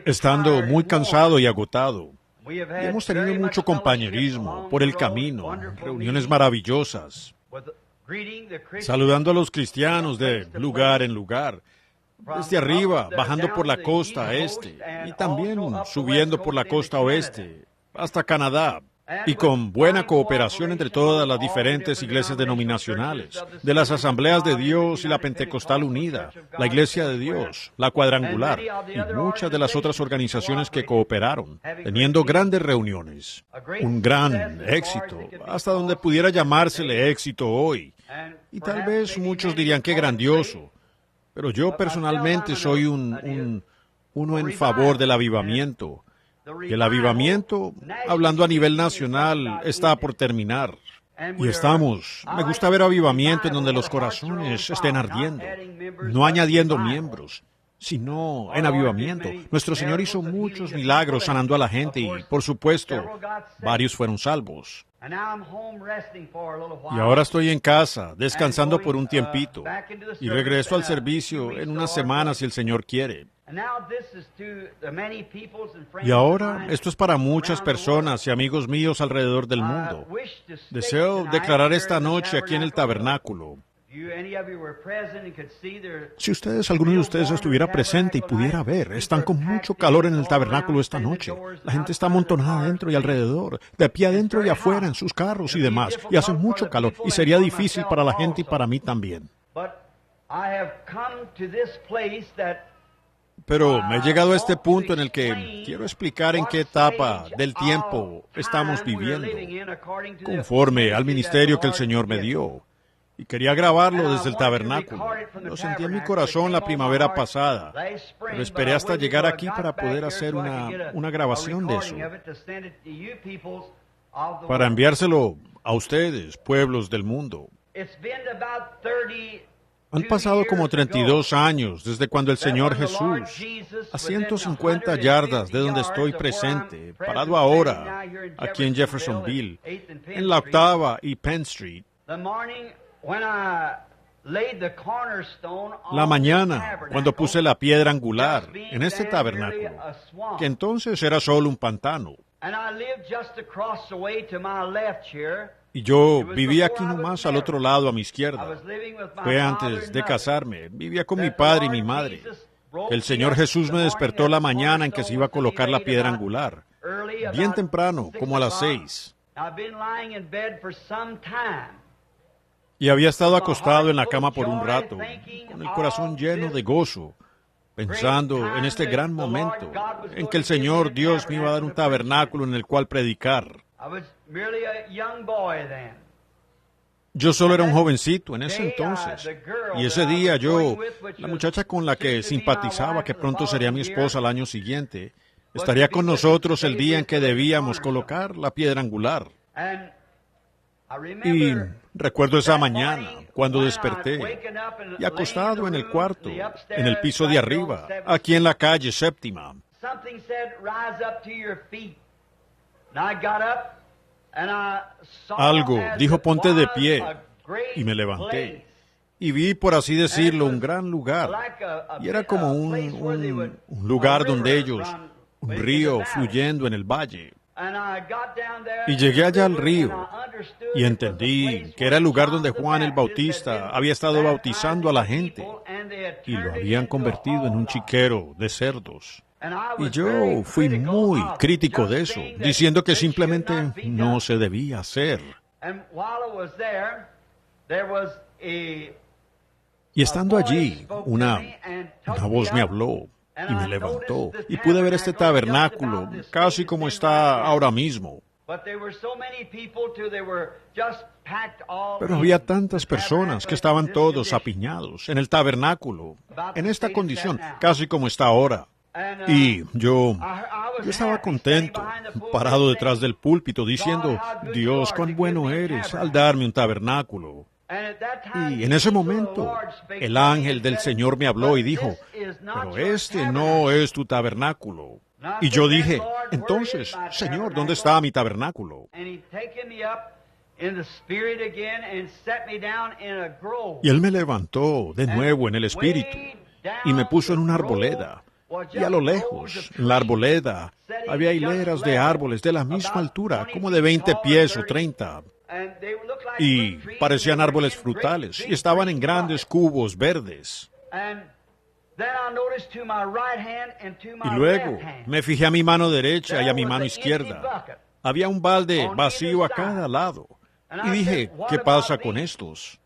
estando muy cansado y agotado. Y hemos tenido mucho compañerismo por el camino, reuniones maravillosas, saludando a los cristianos de lugar en lugar, desde arriba, bajando por la costa este, y también subiendo por la costa oeste, hasta Canadá, y con buena cooperación entre todas las diferentes iglesias denominacionales, de las Asambleas de Dios y la Pentecostal Unida, la Iglesia de Dios, la Cuadrangular, y muchas de las otras organizaciones que cooperaron, teniendo grandes reuniones. Un gran éxito, hasta donde pudiera llamársele éxito hoy. Y tal vez muchos dirían que grandioso, pero yo personalmente soy uno en favor del avivamiento. Y el avivamiento, hablando a nivel nacional, está por terminar. Y me gusta ver avivamiento en donde los corazones estén ardiendo, no añadiendo miembros, sino en avivamiento. Nuestro Señor hizo muchos milagros sanando a la gente y, por supuesto, varios fueron salvos. Y ahora estoy en casa, descansando por un tiempito, y regreso al servicio en unas semanas si el Señor quiere. Y ahora, esto es para muchas personas y amigos míos alrededor del mundo. Deseo declarar esta noche aquí en el tabernáculo. Si alguno de ustedes estuviera presente y pudiera ver, están con mucho calor en el tabernáculo esta noche. La gente está amontonada adentro y alrededor, de pie adentro y afuera, en sus carros y demás, y hace mucho calor, y sería difícil para la gente y para mí también. Pero me he llegado a este punto en el que quiero explicar en qué etapa del tiempo estamos viviendo, conforme al ministerio que el Señor me dio. Y quería grabarlo desde el tabernáculo. Lo sentí en mi corazón la primavera pasada, pero esperé hasta llegar aquí para poder hacer una grabación de eso, para enviárselo a ustedes, pueblos del mundo. Han pasado como 32 años desde cuando el Señor Jesús, a 150 yardas de donde estoy presente, parado ahora, aquí en Jeffersonville, en la Octava y Penn Street, la mañana, cuando puse la piedra angular en este tabernáculo, que entonces era solo un pantano, y yo vivía aquí nomás al otro lado a mi izquierda. Fue antes de casarme, vivía con mi padre y mi madre. El Señor Jesús me despertó la mañana en que se iba a colocar la piedra angular, bien temprano, como a las 6. Y había estado acostado en la cama por un rato, con el corazón lleno de gozo, pensando en este gran momento en que el Señor Dios me iba a dar un tabernáculo en el cual predicar. Yo solo era un jovencito en ese entonces, y ese día la muchacha con la que simpatizaba, que pronto sería mi esposa al año siguiente, estaría con nosotros el día en que debíamos colocar la piedra angular. Y recuerdo esa mañana, cuando desperté, y acostado en el cuarto, en el piso de arriba, aquí en la calle Séptima. Algo dijo, ponte de pie, y me levanté. Y vi, por así decirlo, un gran lugar. Y era como un lugar donde un río fluyendo en el valle. Y llegué allá al río y entendí que era el lugar donde Juan el Bautista había estado bautizando a la gente y lo habían convertido en un chiquero de cerdos. Y yo fui muy crítico de eso, diciendo que simplemente no se debía hacer. Y estando allí, una voz me habló y me levantó, y pude ver este tabernáculo casi como está ahora mismo. Pero había tantas personas que estaban todos apiñados en el tabernáculo, en esta condición, casi como está ahora. Y yo estaba contento, parado detrás del púlpito, diciendo, Dios, cuán bueno eres al darme un tabernáculo. Y en ese momento, el ángel del Señor me habló y dijo, pero este no es tu tabernáculo. Y yo dije, entonces, Señor, ¿dónde está mi tabernáculo? Y Él me levantó de nuevo en el Espíritu y me puso en una arboleda. Y a lo lejos, en la arboleda, había hileras de árboles de la misma altura, como de 20 pies o 30. Y parecían árboles frutales, y estaban en grandes cubos verdes. Y luego me fijé a mi mano derecha y a mi mano izquierda. Había un balde vacío a cada lado. Y dije, ¿qué pasa con estos?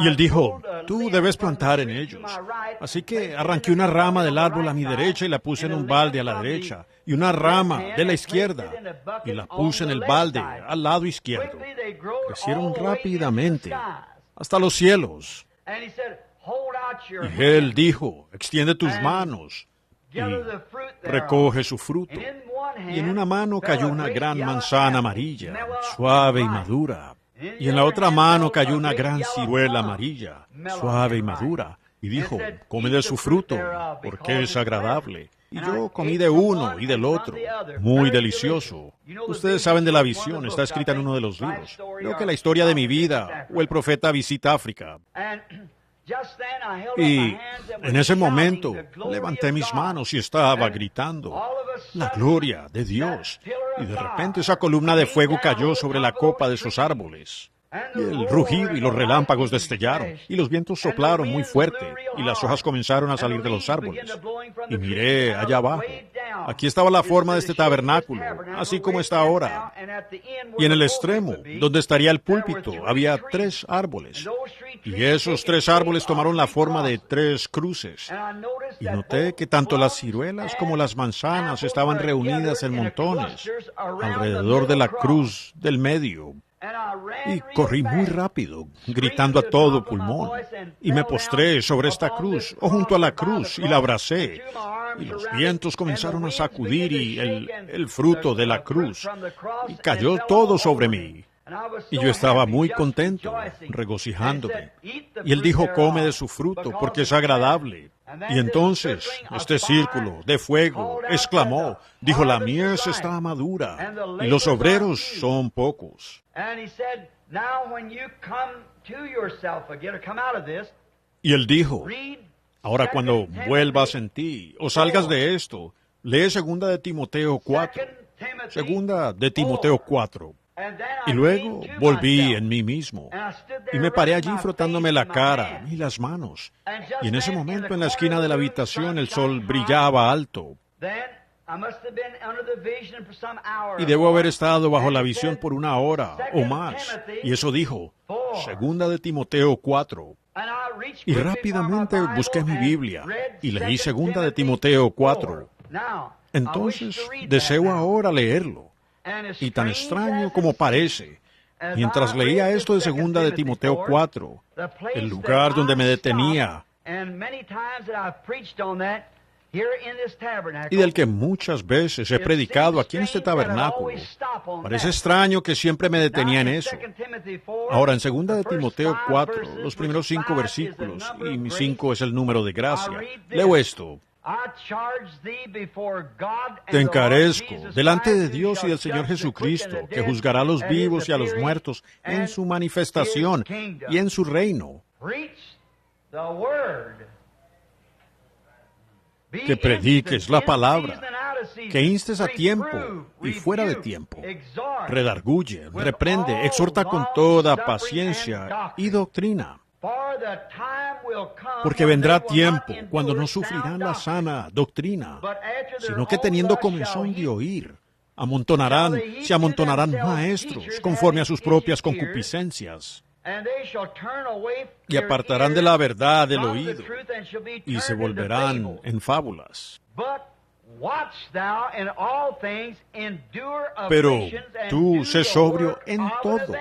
Y él dijo, tú debes plantar en ellos. Así que arranqué una rama del árbol a mi derecha y la puse en un balde a la derecha, y una rama de la izquierda, y la puse en el balde al lado izquierdo. Crecieron rápidamente, hasta los cielos. Y él dijo, extiende tus manos y recoge su fruto. Y en una mano cayó una gran manzana amarilla, suave y madura. Y en la otra mano cayó una gran ciruela amarilla, suave y madura. Y dijo, come de su fruto, porque es agradable. Y yo comí de uno y del otro, muy delicioso. Ustedes saben de la visión, está escrita en uno de los libros. Creo que la historia de mi vida, o el profeta visita África. Y en ese momento levanté mis manos y estaba gritando, la gloria de Dios. Y de repente esa columna de fuego cayó sobre la copa de esos árboles. Y el rugido y los relámpagos destellaron, y los vientos soplaron muy fuerte, y las hojas comenzaron a salir de los árboles. Y miré allá abajo. Aquí estaba la forma de este tabernáculo, así como está ahora. Y en el extremo, donde estaría el púlpito, había 3 árboles. Y esos 3 árboles tomaron la forma de 3 cruces. Y noté que tanto las ciruelas como las manzanas estaban reunidas en montones alrededor de la cruz del medio. Y corrí muy rápido, gritando a todo pulmón, y me postré sobre esta cruz, o junto a la cruz, y la abracé. Y los vientos comenzaron a sacudir y el fruto de la cruz, y cayó todo sobre mí. Y yo estaba muy contento, regocijándome. Y él dijo, come de su fruto, porque es agradable. Y entonces, este círculo de fuego exclamó, dijo, la mies está madura, y los obreros son pocos. Y él dijo, ahora cuando vuelvas en ti, o salgas de esto, lee 2 de Timoteo 4. 2 de Timoteo 4. Y luego volví en mí mismo, y me paré allí frotándome la cara y las manos. Y en ese momento, en la esquina de la habitación, el sol brillaba alto. Y debo haber estado bajo la visión por 1 hora o más. Y eso dijo, 2 de Timoteo 4. Y rápidamente busqué mi Biblia y leí 2 de Timoteo 4. Entonces, deseo ahora leerlo. Y tan extraño como parece, mientras leía esto de 2 de Timoteo 4, el lugar donde me detenía, y del que muchas veces he predicado aquí en este tabernáculo, parece extraño que siempre me detenía en eso. Ahora, en 2 de Timoteo 4, los primeros 5 versículos, y mi 5 es el número de gracia, leo esto. Te encarezco delante de Dios y del Señor Jesucristo, que juzgará a los vivos y a los muertos en su manifestación y en su reino. Que prediques la palabra, que instes a tiempo y fuera de tiempo. Redarguye, reprende, exhorta con toda paciencia y doctrina. Porque vendrá tiempo cuando no sufrirán la sana doctrina, sino que teniendo comezón de oír, se amontonarán maestros conforme a sus propias concupiscencias, y apartarán de la verdad del oído, y se volverán en fábulas. Pero tú sé sobrio en todo,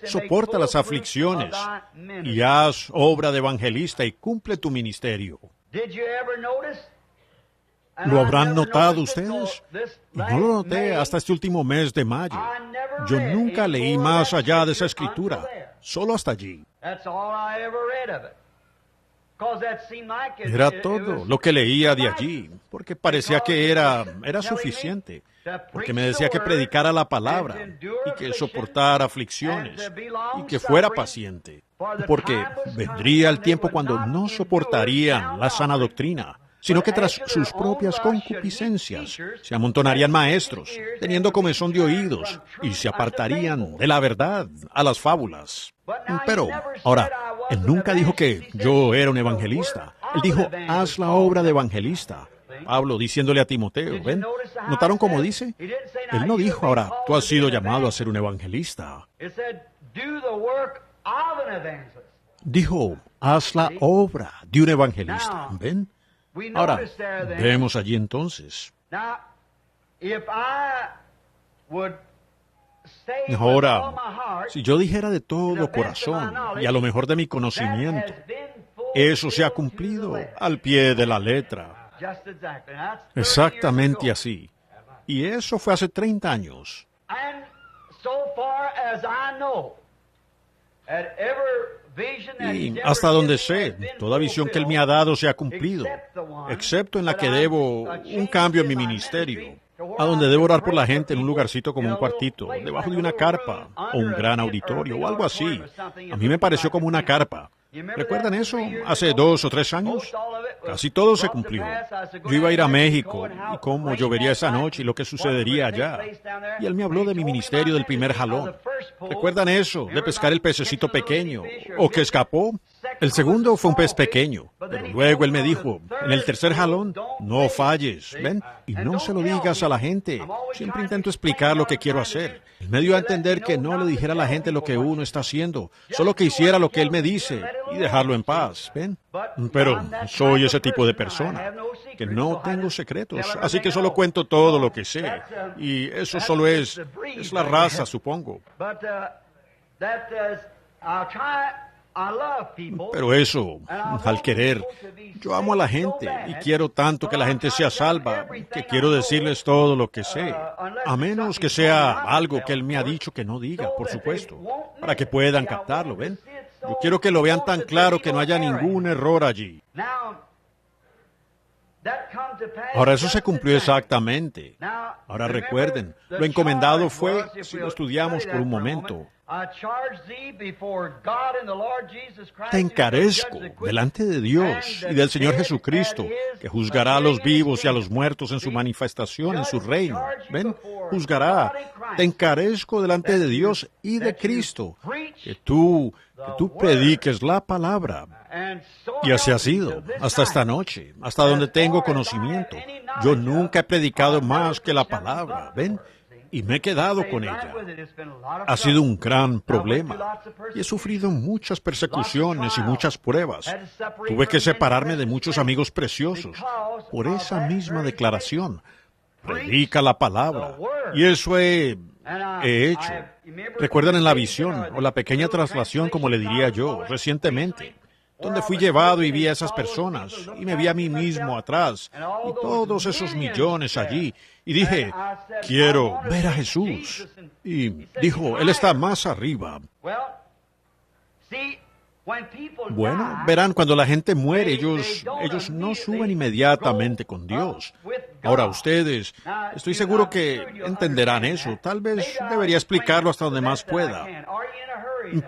soporta las aflicciones, y haz obra de evangelista y cumple tu ministerio. ¿Lo habrán notado ustedes? Y no lo noté hasta este último mes de mayo. Yo nunca leí más allá de esa escritura, solo hasta allí. Era todo lo que leía de allí, porque parecía que era suficiente, porque me decía que predicara la palabra y que soportara aflicciones y que fuera paciente. porque vendría el tiempo cuando no soportarían la sana doctrina, sino que tras sus propias concupiscencias se amontonarían maestros, teniendo comezón de oídos, y se apartarían de la verdad a las fábulas. Pero, ahora, él nunca dijo que yo era un evangelista. Él dijo, haz la obra de evangelista. Pablo diciéndole a Timoteo, ¿ven? ¿Notaron cómo dice? Él no dijo, ahora, tú has sido llamado a ser un evangelista. Dijo, haz la obra de un evangelista. ¿Ven? Ahora, vemos allí entonces. Ahora, si yo dijera de todo corazón y a lo mejor de mi conocimiento, eso se ha cumplido al pie de la letra. Exactamente así. Y eso fue hace 30 años. Y hasta donde sé, toda visión que Él me ha dado se ha cumplido, excepto en la que debo un cambio en mi ministerio, a donde debo orar por la gente en un lugarcito como un cuartito, debajo de una carpa, o un gran auditorio, o algo así. A mí me pareció como una carpa. ¿Recuerdan eso? Hace 2 o 3 años. Casi todo se cumplió. Yo iba a ir a México, y cómo llovería esa noche y lo que sucedería allá. Y él me habló de mi ministerio del primer jalón. ¿Recuerdan eso? De pescar el pececito pequeño, o que escapó. El segundo fue un pez pequeño, pero luego él me dijo, en el tercer jalón, no falles, ¿ven? Y no se lo digas a la gente. Siempre intento explicar lo que quiero hacer. Él me dio a entender que no le dijera a la gente lo que uno está haciendo, solo que hiciera lo que él me dice y dejarlo en paz, ¿ven? Pero soy ese tipo de persona, que no tengo secretos, así que solo cuento todo lo que sé. Y eso solo es la raza, supongo. Pero eso, al querer, yo amo a la gente y quiero tanto que la gente sea salva, que quiero decirles todo lo que sé, a menos que sea algo que Él me ha dicho que no diga, por supuesto, para que puedan captarlo, ¿ven? Yo quiero que lo vean tan claro que no haya ningún error allí. Ahora, eso se cumplió exactamente. Ahora recuerden, lo encomendado fue, si lo estudiamos por un momento, te encarezco delante de Dios y del Señor Jesucristo, que juzgará a los vivos y a los muertos en su manifestación, en su reino. ¿Ven? Juzgará. Te encarezco delante de Dios y de Cristo, que tú prediques la palabra. Y así ha sido, hasta esta noche, hasta donde tengo conocimiento. Yo nunca he predicado más que la palabra, ¿ven? Y me he quedado con ella. Ha sido un gran problema. Y he sufrido muchas persecuciones y muchas pruebas. Tuve que separarme de muchos amigos preciosos por esa misma declaración. Predica la palabra. Y eso he hecho. ¿Recuerdan en la visión, o la pequeña traslación, como le diría yo, recientemente? Donde fui llevado y vi a esas personas, y me vi a mí mismo atrás, y todos esos millones allí, y dije, quiero ver a Jesús. Y dijo, Él está más arriba. Bueno, verán, cuando la gente muere, ellos no suben inmediatamente con Dios. Ahora ustedes, estoy seguro que entenderán eso. Tal vez debería explicarlo hasta donde más pueda.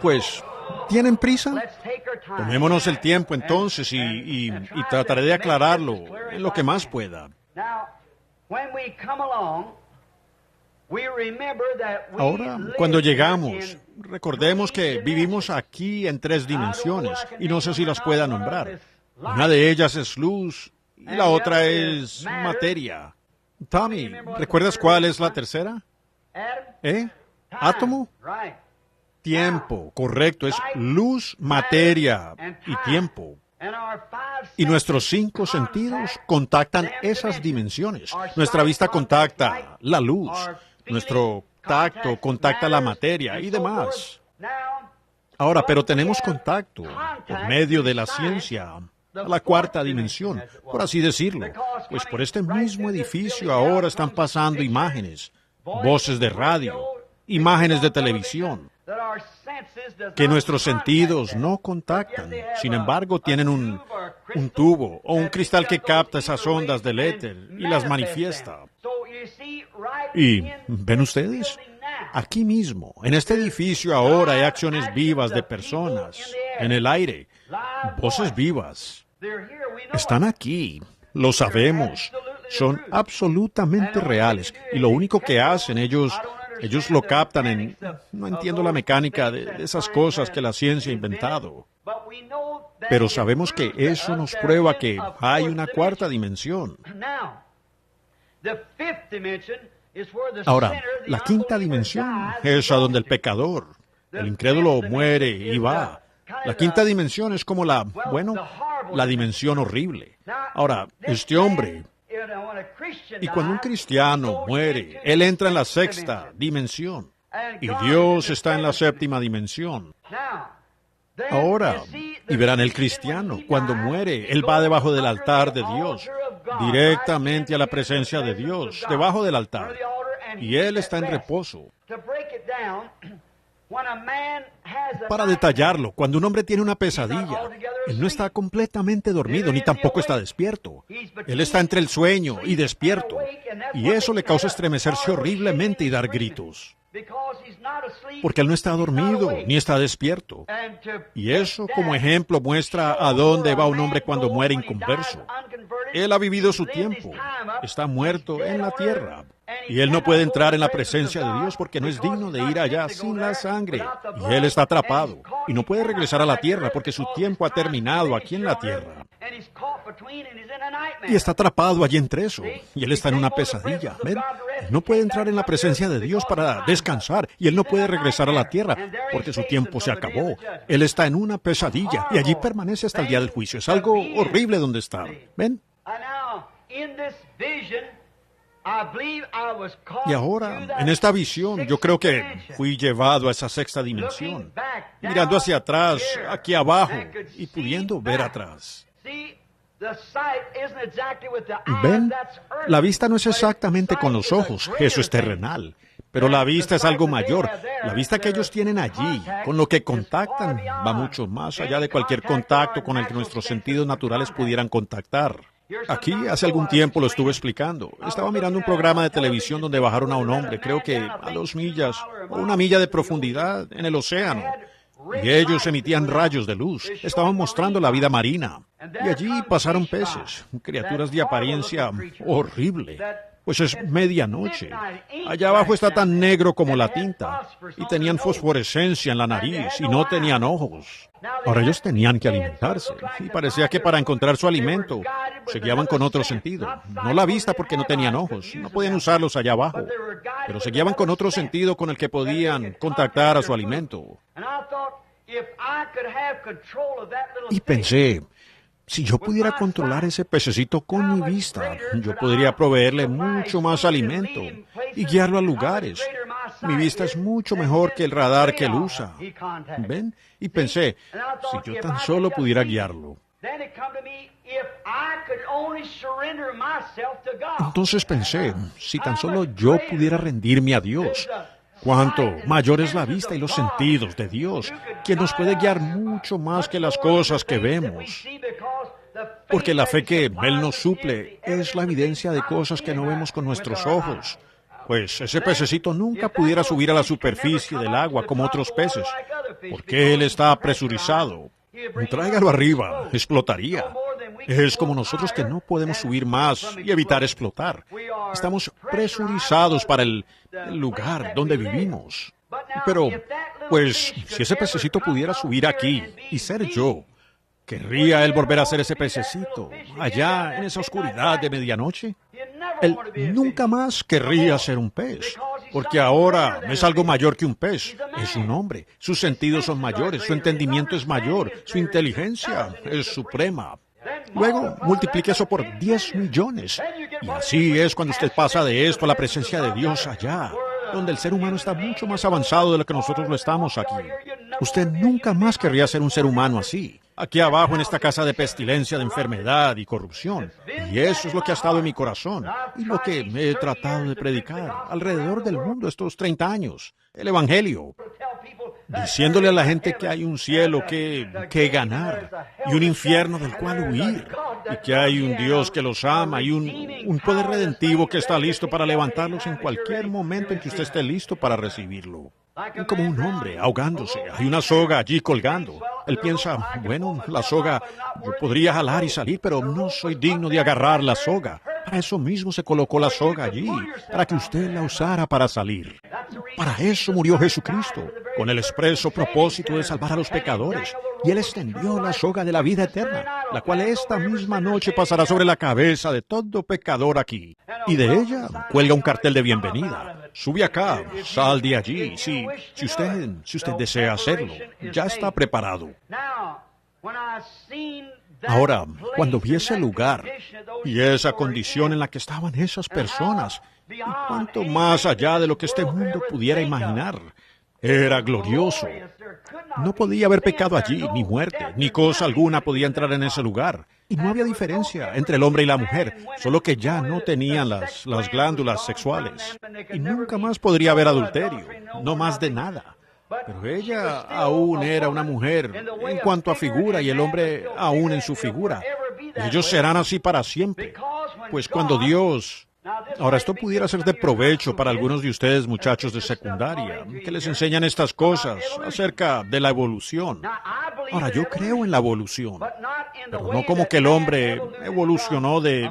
Pues, ¿tienen prisa? Tomémonos el tiempo entonces y trataré de aclararlo en lo que más pueda. Ahora, cuando llegamos, recordemos que vivimos aquí en 3 dimensiones, y no sé si las pueda nombrar. Una de ellas es luz, y la otra es materia. Tommy, ¿recuerdas cuál es la tercera? ¿Átomo? Tiempo, correcto, es luz, materia y tiempo. Y nuestros 5 sentidos contactan esas dimensiones. Nuestra vista contacta la luz, nuestro tacto contacta la materia y demás. Ahora, pero tenemos contacto por medio de la ciencia a la 4ª dimensión, por así decirlo. Pues por este mismo edificio ahora están pasando imágenes, voces de radio, imágenes de televisión, que nuestros sentidos no contactan. Sin embargo, tienen un tubo o un cristal que capta esas ondas del éter y las manifiesta. Y, ¿ven ustedes? Aquí mismo, en este edificio ahora hay acciones vivas de personas en el aire, voces vivas. Están aquí, lo sabemos, son absolutamente reales, y lo único que hacen ellos lo captan en... No entiendo la mecánica de esas cosas que la ciencia ha inventado. Pero sabemos que eso nos prueba que hay una cuarta dimensión. Ahora, la quinta dimensión es a donde el pecador, el incrédulo, muere y va. La quinta dimensión es como la dimensión horrible. Ahora, este hombre, y cuando un cristiano muere, él entra en la sexta dimensión, y Dios está en la séptima dimensión. Ahora, y verán, el cristiano, cuando muere, él va debajo del altar de Dios, directamente a la presencia de Dios, debajo del altar, y él está en reposo. Para detallarlo, cuando un hombre tiene una pesadilla, él no está completamente dormido, ni tampoco está despierto. Él está entre el sueño y despierto, y eso le causa estremecerse horriblemente y dar gritos. Porque él no está dormido, ni está despierto. Y eso, como ejemplo, muestra a dónde va un hombre cuando muere inconverso. Él ha vivido su tiempo, está muerto en la tierra. Y él no puede entrar en la presencia de Dios porque no es digno de ir allá sin la sangre. Y él está atrapado. Y no puede regresar a la tierra porque su tiempo ha terminado aquí en la tierra. Y está atrapado allí entre eso. Y él está en una pesadilla. ¿Ven? Él no puede entrar en la presencia de Dios para descansar. Y él no puede regresar a la tierra porque su tiempo se acabó. Él está en una pesadilla. Y allí permanece hasta el día del juicio. Es algo horrible donde está. ¿Ven? Y ahora, en esta visión, yo creo que fui llevado a esa sexta dimensión, mirando hacia atrás, aquí abajo, y pudiendo ver atrás. ¿Ven? La vista no es exactamente con los ojos, eso es terrenal. Pero la vista es algo mayor. La vista que ellos tienen allí, con lo que contactan, va mucho más allá de cualquier contacto con el que nuestros sentidos naturales pudieran contactar. Aquí, hace algún tiempo lo estuve explicando. Estaba mirando un programa de televisión donde bajaron a un hombre, creo que a 2 millas o 1 milla de profundidad en el océano. Y ellos emitían rayos de luz. Estaban mostrando la vida marina. Y allí pasaron peces, criaturas de apariencia horrible. Pues es medianoche. Allá abajo está tan negro como la tinta. Y tenían fosforescencia en la nariz y no tenían ojos. Ahora ellos tenían que alimentarse. Y parecía que para encontrar su alimento se guiaban con otro sentido. No la vista porque no tenían ojos. No podían usarlos allá abajo. Pero se guiaban con otro sentido con el que podían contactar a su alimento. Y pensé, si yo pudiera controlar ese pececito con mi vista, yo podría proveerle mucho más alimento y guiarlo a lugares. Mi vista es mucho mejor que el radar que él usa. ¿Ven? Y pensé, si yo tan solo pudiera guiarlo. Entonces pensé, si tan solo yo pudiera rendirme a Dios. Cuánto mayor es la vista y los sentidos de Dios, quien nos puede guiar mucho más que las cosas que vemos. Porque la fe que Él nos suple es la evidencia de cosas que no vemos con nuestros ojos. Pues ese pececito nunca pudiera subir a la superficie del agua como otros peces, porque él está presurizado. Tráigalo arriba, explotaría. Es como nosotros que no podemos subir más y evitar explotar. Estamos presurizados para el lugar donde vivimos. Pero, pues, si ese pececito pudiera subir aquí y ser yo, ¿querría él volver a ser ese pececito allá en esa oscuridad de medianoche? Él nunca más querría ser un pez, porque ahora es algo mayor que un pez. Es un hombre. Sus sentidos son mayores, su entendimiento es mayor, su inteligencia es suprema. Luego, multiplique eso por 10 millones. Y así es cuando usted pasa de esto a la presencia de Dios allá, donde el ser humano está mucho más avanzado de lo que nosotros lo estamos aquí. Usted nunca más querría ser un ser humano así, aquí abajo en esta casa de pestilencia, de enfermedad y corrupción. Y eso es lo que ha estado en mi corazón y lo que me he tratado de predicar alrededor del mundo estos 30 años, el Evangelio, diciéndole a la gente que hay un cielo que ganar y un infierno del cual huir, y que hay un Dios que los ama y un poder redentivo que está listo para levantarlos en cualquier momento en que usted esté listo para recibirlo. como un hombre ahogándose. Hay una soga allí colgando. Él piensa, bueno, la soga, yo podría jalar y salir, pero no soy digno de agarrar la soga. Para eso mismo se colocó la soga allí, para que usted la usara para salir. Para eso murió Jesucristo, con el expreso propósito de salvar a los pecadores. Y Él extendió la soga de la vida eterna, la cual esta misma noche pasará sobre la cabeza de todo pecador aquí. Y de ella cuelga un cartel de bienvenida. Sube acá, sal de allí, si usted desea hacerlo. Ya está preparado. Ahora, cuando vi ese lugar y esa condición en la que estaban esas personas, y cuanto más allá de lo que este mundo pudiera imaginar, era glorioso. No podía haber pecado allí, ni muerte, ni cosa alguna podía entrar en ese lugar. Y no había diferencia entre el hombre y la mujer, solo que ya no tenían las glándulas sexuales. Y nunca más podría haber adulterio, no más de nada. Pero ella aún era una mujer en cuanto a figura y el hombre aún en su figura. Ellos serán así para siempre. Pues cuando Dios... Ahora, esto pudiera ser de provecho para algunos de ustedes, muchachos de secundaria, que les enseñan estas cosas acerca de la evolución. Ahora, yo creo en la evolución, pero no como que el hombre evolucionó de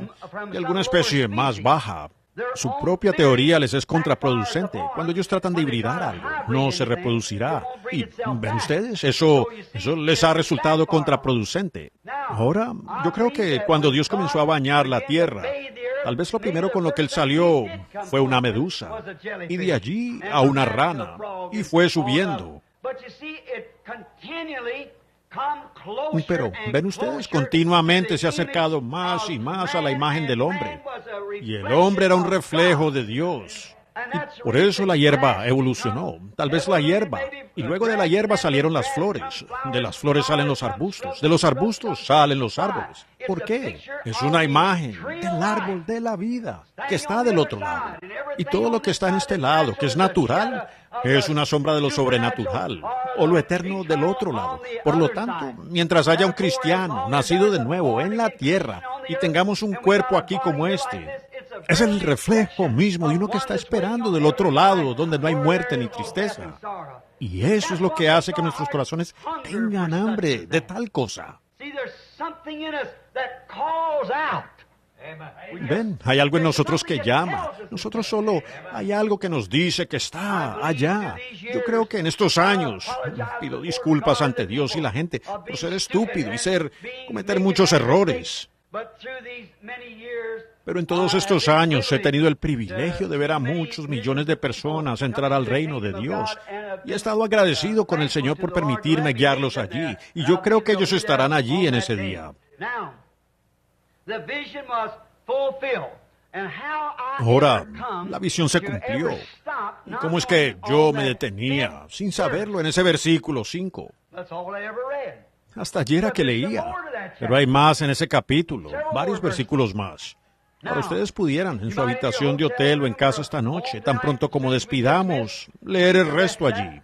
alguna especie más baja. Su propia teoría les es contraproducente. Cuando ellos tratan de hibridar algo, no se reproducirá. Y, ¿ven ustedes? Eso les ha resultado contraproducente. Ahora, yo creo que cuando Dios comenzó a bañar la tierra, tal vez lo primero con lo que Él salió fue una medusa, y de allí a una rana, y fue subiendo. Pero, ven ustedes, continuamente se ha acercado más y más a la imagen del hombre. Y el hombre era un reflejo de Dios. Y por eso la hierba evolucionó. Tal vez la hierba. Y luego de la hierba salieron las flores. De las flores salen los arbustos. De los arbustos salen los árboles. ¿Por qué? Es una imagen del árbol de la vida que está del otro lado. Y todo lo que está en este lado, que es natural, es una sombra de lo sobrenatural o lo eterno del otro lado. Por lo tanto, mientras haya un cristiano nacido de nuevo en la tierra y tengamos un cuerpo aquí como este, es el reflejo mismo de uno que está esperando del otro lado, donde no hay muerte ni tristeza. Y eso es lo que hace que nuestros corazones tengan hambre de tal cosa. Ven, hay algo en nosotros que llama. Nosotros solo hay algo que nos dice que está allá. Yo creo que en estos años, pido disculpas ante Dios y la gente por ser estúpido y cometer muchos errores. Pero en todos estos años he tenido el privilegio de ver a muchos millones de personas entrar al reino de Dios. Y he estado agradecido con el Señor por permitirme guiarlos allí. Y yo creo que ellos estarán allí en ese día. Ahora, la visión se cumplió. ¿Y cómo es que yo me detenía, sin saberlo, en ese versículo 5? Hasta ayer era que leía. Pero hay más en ese capítulo, varios versículos más. Ahora ustedes pudieran, en su habitación de hotel o en casa esta noche, tan pronto como despidamos, leer el resto allí.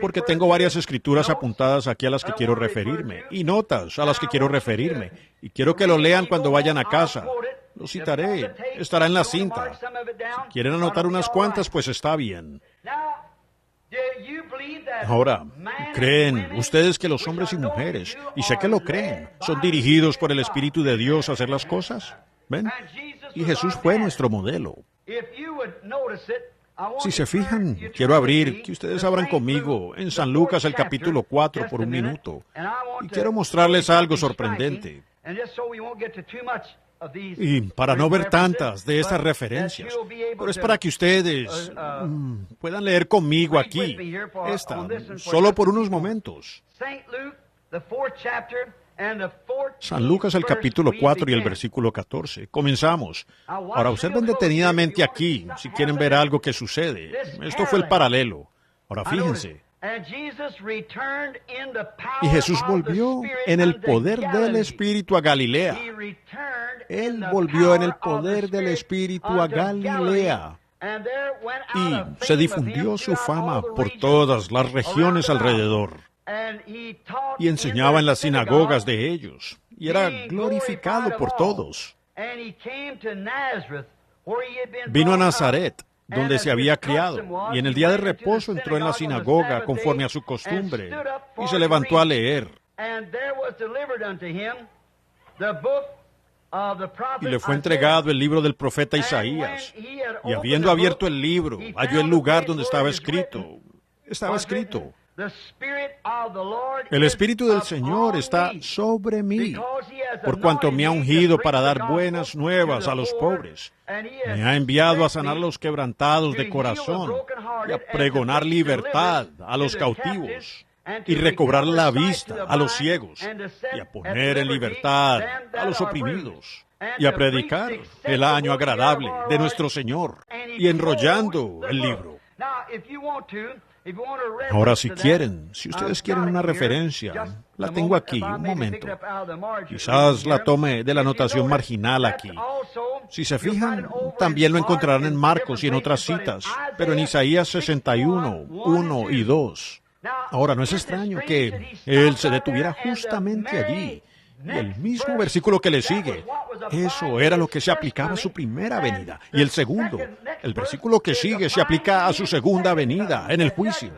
Porque tengo varias escrituras apuntadas aquí a las que quiero referirme, y notas a las que quiero referirme, y quiero que lo lean cuando vayan a casa. Lo citaré, estará en la cinta. Si quieren anotar unas cuantas, pues está bien. Ahora, ¿creen ustedes que los hombres y mujeres, y sé que lo creen, son dirigidos por el Espíritu de Dios a hacer las cosas? ¿Ven? Y Jesús fue nuestro modelo. Si se fijan, quiero que ustedes abran conmigo en San Lucas el capítulo 4 por un minuto. Y quiero mostrarles algo sorprendente. Y para no ver tantas de estas referencias, pero es para que ustedes puedan leer conmigo aquí, solo por unos momentos. San Lucas el capítulo 4 y el versículo 14. Comenzamos. Ahora observen detenidamente aquí, si quieren ver algo que sucede. Esto fue el paralelo. Ahora fíjense. Y Jesús volvió en el poder del Espíritu a Galilea. Él volvió en el poder del Espíritu a Galilea. Y se difundió su fama por todas las regiones alrededor. Y enseñaba en las sinagogas de ellos. Y era glorificado por todos. Vino a Nazaret, donde se había criado, y en el día de reposo entró en la sinagoga conforme a su costumbre, y se levantó a leer. Y le fue entregado el libro del profeta Isaías, y habiendo abierto el libro, halló el lugar donde estaba escrito. El Espíritu del Señor está sobre mí, por cuanto me ha ungido para dar buenas nuevas a los pobres. Me ha enviado a sanar a los quebrantados de corazón y a pregonar libertad a los cautivos y recobrar la vista a los ciegos y a poner en libertad a los oprimidos y a predicar el año agradable de nuestro Señor, y enrollando el libro. Ahora, si ustedes quieren una referencia, la tengo aquí, un momento. Quizás la tome de la anotación marginal aquí. Si se fijan, también lo encontrarán en Marcos y en otras citas, pero en Isaías 61, 1 y 2. Ahora, no es extraño que él se detuviera justamente allí. Y el mismo versículo que le sigue, eso era lo que se aplicaba a su primera venida. Y el segundo, el versículo que sigue, se aplica a su segunda venida, en el juicio.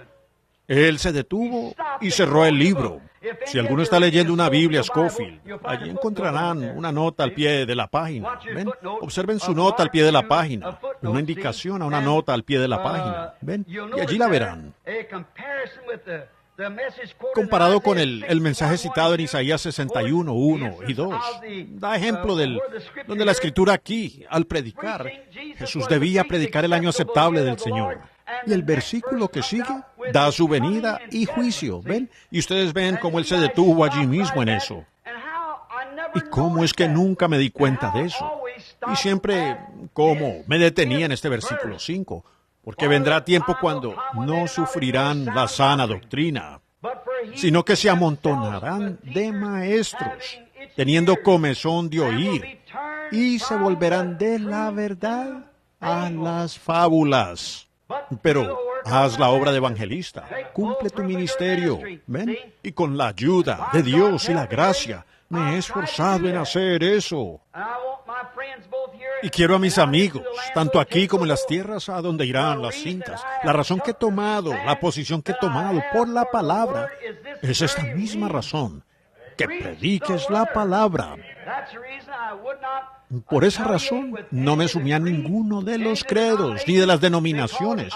Él se detuvo y cerró el libro. Si alguno está leyendo una Biblia Scofield, allí encontrarán una nota al pie de la página. ¿Ven? Observen su nota al pie de la página. Una indicación a una nota al pie de la página. ¿Ven? Y allí la verán. Comparado con el mensaje citado en Isaías 61, 1 y 2, da ejemplo donde la Escritura aquí, al predicar, Jesús debía predicar el año aceptable del Señor. Y el versículo que sigue da su venida y juicio, ¿ven? Y ustedes ven cómo Él se detuvo allí mismo en eso. Y cómo es que nunca me di cuenta de eso. Y siempre, cómo me detenía en este versículo 5. Porque vendrá tiempo cuando no sufrirán la sana doctrina, sino que se amontonarán de maestros, teniendo comezón de oír, y se volverán de la verdad a las fábulas. Pero haz la obra de evangelista, cumple tu ministerio, ¿ven? Y con la ayuda de Dios y la gracia, me he esforzado en hacer eso. Y quiero a mis amigos, tanto aquí como en las tierras a donde irán las cintas. La razón que he tomado, la posición que he tomado por la palabra, es esta misma razón, que prediques la palabra. Por esa razón, no me sumí a ninguno de los credos ni de las denominaciones,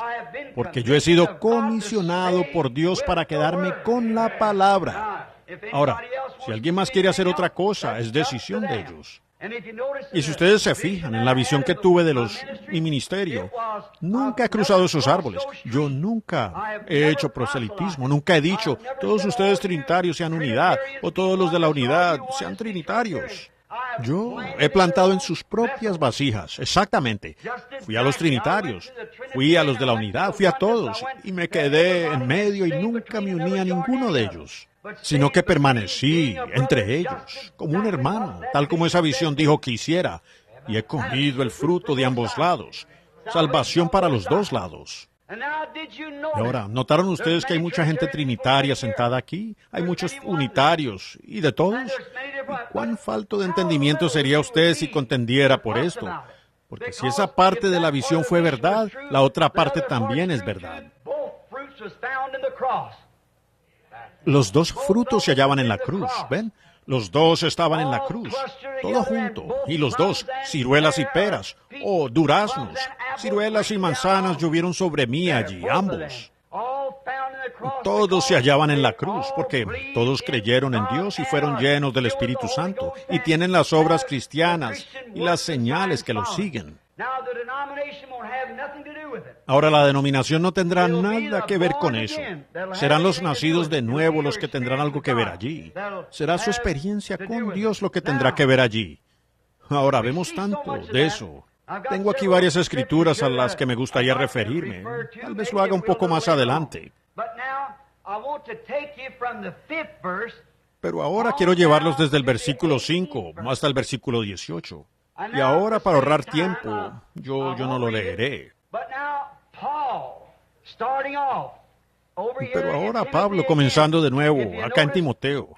porque yo he sido comisionado por Dios para quedarme con la palabra. Ahora, si alguien más quiere hacer otra cosa, es decisión de ellos. Y si ustedes se fijan en la visión que tuve de mi ministerio, nunca he cruzado esos árboles. Yo nunca he hecho proselitismo, nunca he dicho, todos ustedes trinitarios sean unidad, o todos los de la unidad sean trinitarios. Yo he plantado en sus propias vasijas, exactamente. Fui a los trinitarios, fui a los de la unidad, fui a todos, y me quedé en medio y nunca me uní a ninguno de ellos, sino que permanecí entre ellos, como un hermano, tal como esa visión dijo que hiciera, y he cogido el fruto de ambos lados, salvación para los dos lados. Y ahora, ¿notaron ustedes que hay mucha gente trinitaria sentada aquí? Hay muchos unitarios, ¿y de todos? ¿Y cuán falto de entendimiento sería usted si contendiera por esto? Porque si esa parte de la visión fue verdad, la otra parte también es verdad. Los dos frutos se hallaban en la cruz, ¿ven? Los dos estaban en la cruz, todo junto, y los dos, ciruelas y peras, o duraznos, ciruelas y manzanas llovieron sobre mí allí, ambos. Todos se hallaban en la cruz, porque todos creyeron en Dios y fueron llenos del Espíritu Santo, y tienen las obras cristianas y las señales que los siguen. Ahora, la denominación no tendrá nada que ver con eso. Serán los nacidos de nuevo los que tendrán algo que ver allí. Será su experiencia con Dios lo que tendrá que ver allí. Ahora, vemos tanto de eso. Tengo aquí varias escrituras a las que me gustaría referirme. Tal vez lo haga un poco más adelante. Pero ahora quiero llevarlos desde el versículo 5 hasta el versículo 18. Y ahora, para ahorrar tiempo, yo no lo leeré. Pero ahora Pablo, comenzando de nuevo, acá en Timoteo,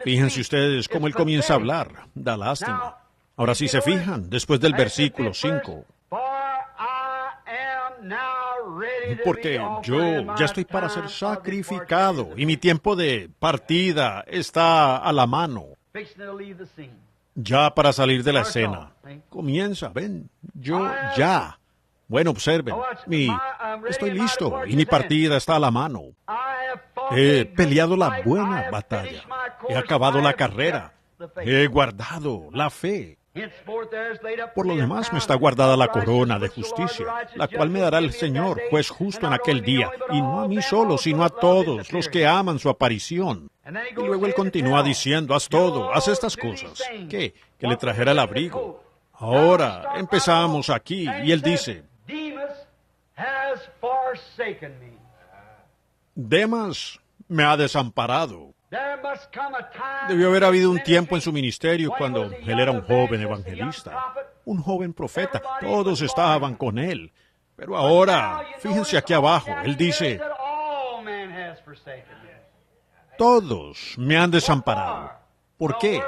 fíjense ustedes cómo él comienza a hablar, da lástima. Ahora, si se fijan, después del versículo 5, Porque yo ya estoy para ser sacrificado y mi tiempo de partida está a la mano. Ya para salir de la escena. Comienza, ven, yo ya. Bueno, observen, estoy listo y mi partida está a la mano. He peleado la buena batalla. He acabado la carrera. He guardado la fe. Por lo demás me está guardada la corona de justicia, la cual me dará el Señor, juez justo en aquel día, y no a mí solo, sino a todos los que aman su aparición. Y luego él continúa diciendo, haz todo, haz estas cosas. ¿Qué? Que le trajera el abrigo. Ahora empezamos aquí, y él dice, Demas me ha desamparado. Debió haber habido un tiempo en su ministerio cuando él era un joven evangelista, un joven profeta. Todos estaban con él. Pero ahora, fíjense aquí abajo, él dice, todos me han desamparado. ¿Por qué?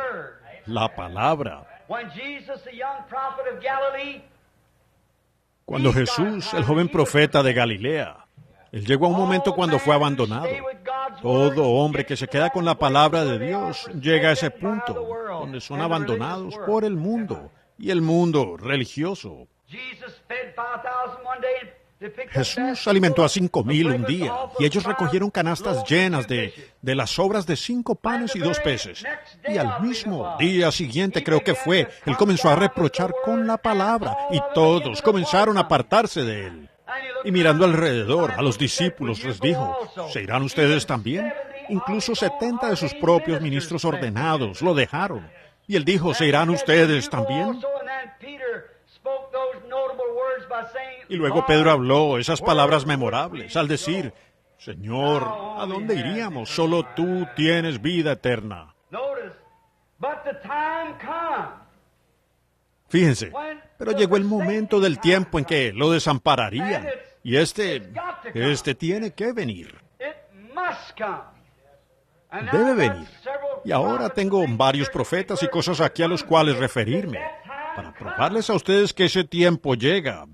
La palabra. Cuando Jesús, el joven profeta de Galilea, él llegó a un momento cuando fue abandonado. Todo hombre que se queda con la palabra de Dios llega a ese punto donde son abandonados por el mundo y el mundo religioso. Jesús alimentó a 5,000 un día y ellos recogieron canastas llenas de las sobras de 5 panes y 2 peces. Y al mismo día siguiente, creo que fue, él comenzó a reprochar con la palabra y todos comenzaron a apartarse de él. Y mirando alrededor, a los discípulos les dijo, ¿se irán ustedes también? Incluso 70 de sus propios ministros ordenados lo dejaron. Y él dijo, ¿se irán ustedes también? Y luego Pedro habló esas palabras memorables al decir, Señor, ¿a dónde iríamos? Solo tú tienes vida eterna. Fíjense, pero llegó el momento del tiempo en que lo desampararían. Y este tiene que venir. Debe venir. Y ahora tengo varios profetas y cosas aquí a los cuales referirme, para probarles a ustedes que ese tiempo llega.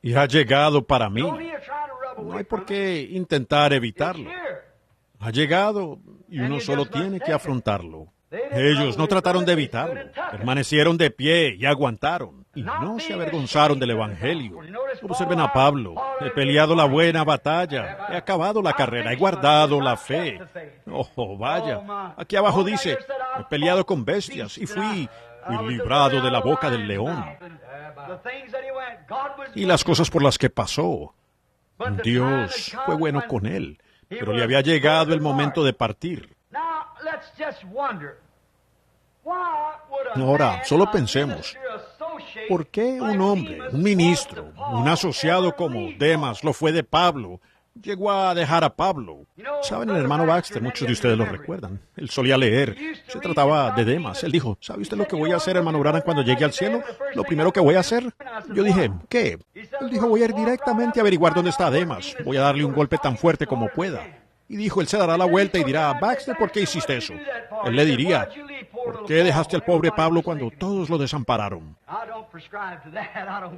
Y ha llegado para mí. No hay por qué intentar evitarlo. Ha llegado y uno solo tiene que afrontarlo. Ellos no trataron de evitarlo, permanecieron de pie y aguantaron, y no se avergonzaron del Evangelio. Observen a Pablo, he peleado la buena batalla, he acabado la carrera, he guardado la fe. Oh, vaya, aquí abajo dice, he peleado con bestias y fui librado de la boca del león. Y las cosas por las que pasó, Dios fue bueno con él, pero le había llegado el momento de partir. Ahora, solo pensemos, ¿por qué un hombre, un ministro, un asociado como Demas lo fue de Pablo, llegó a dejar a Pablo? ¿Saben, el hermano Baxter, muchos de ustedes lo recuerdan, él solía leer, se trataba de Demas. Él dijo, ¿sabe usted lo que voy a hacer, hermano Branham, cuando llegue al cielo? Lo primero que voy a hacer. Yo dije, ¿qué? Él dijo, voy a ir directamente a averiguar dónde está Demas, voy a darle un golpe tan fuerte como pueda. Y dijo, él se dará la vuelta y dirá, Baxter, ¿por qué hiciste eso? Él le diría, ¿por qué dejaste al pobre Pablo cuando todos lo desampararon?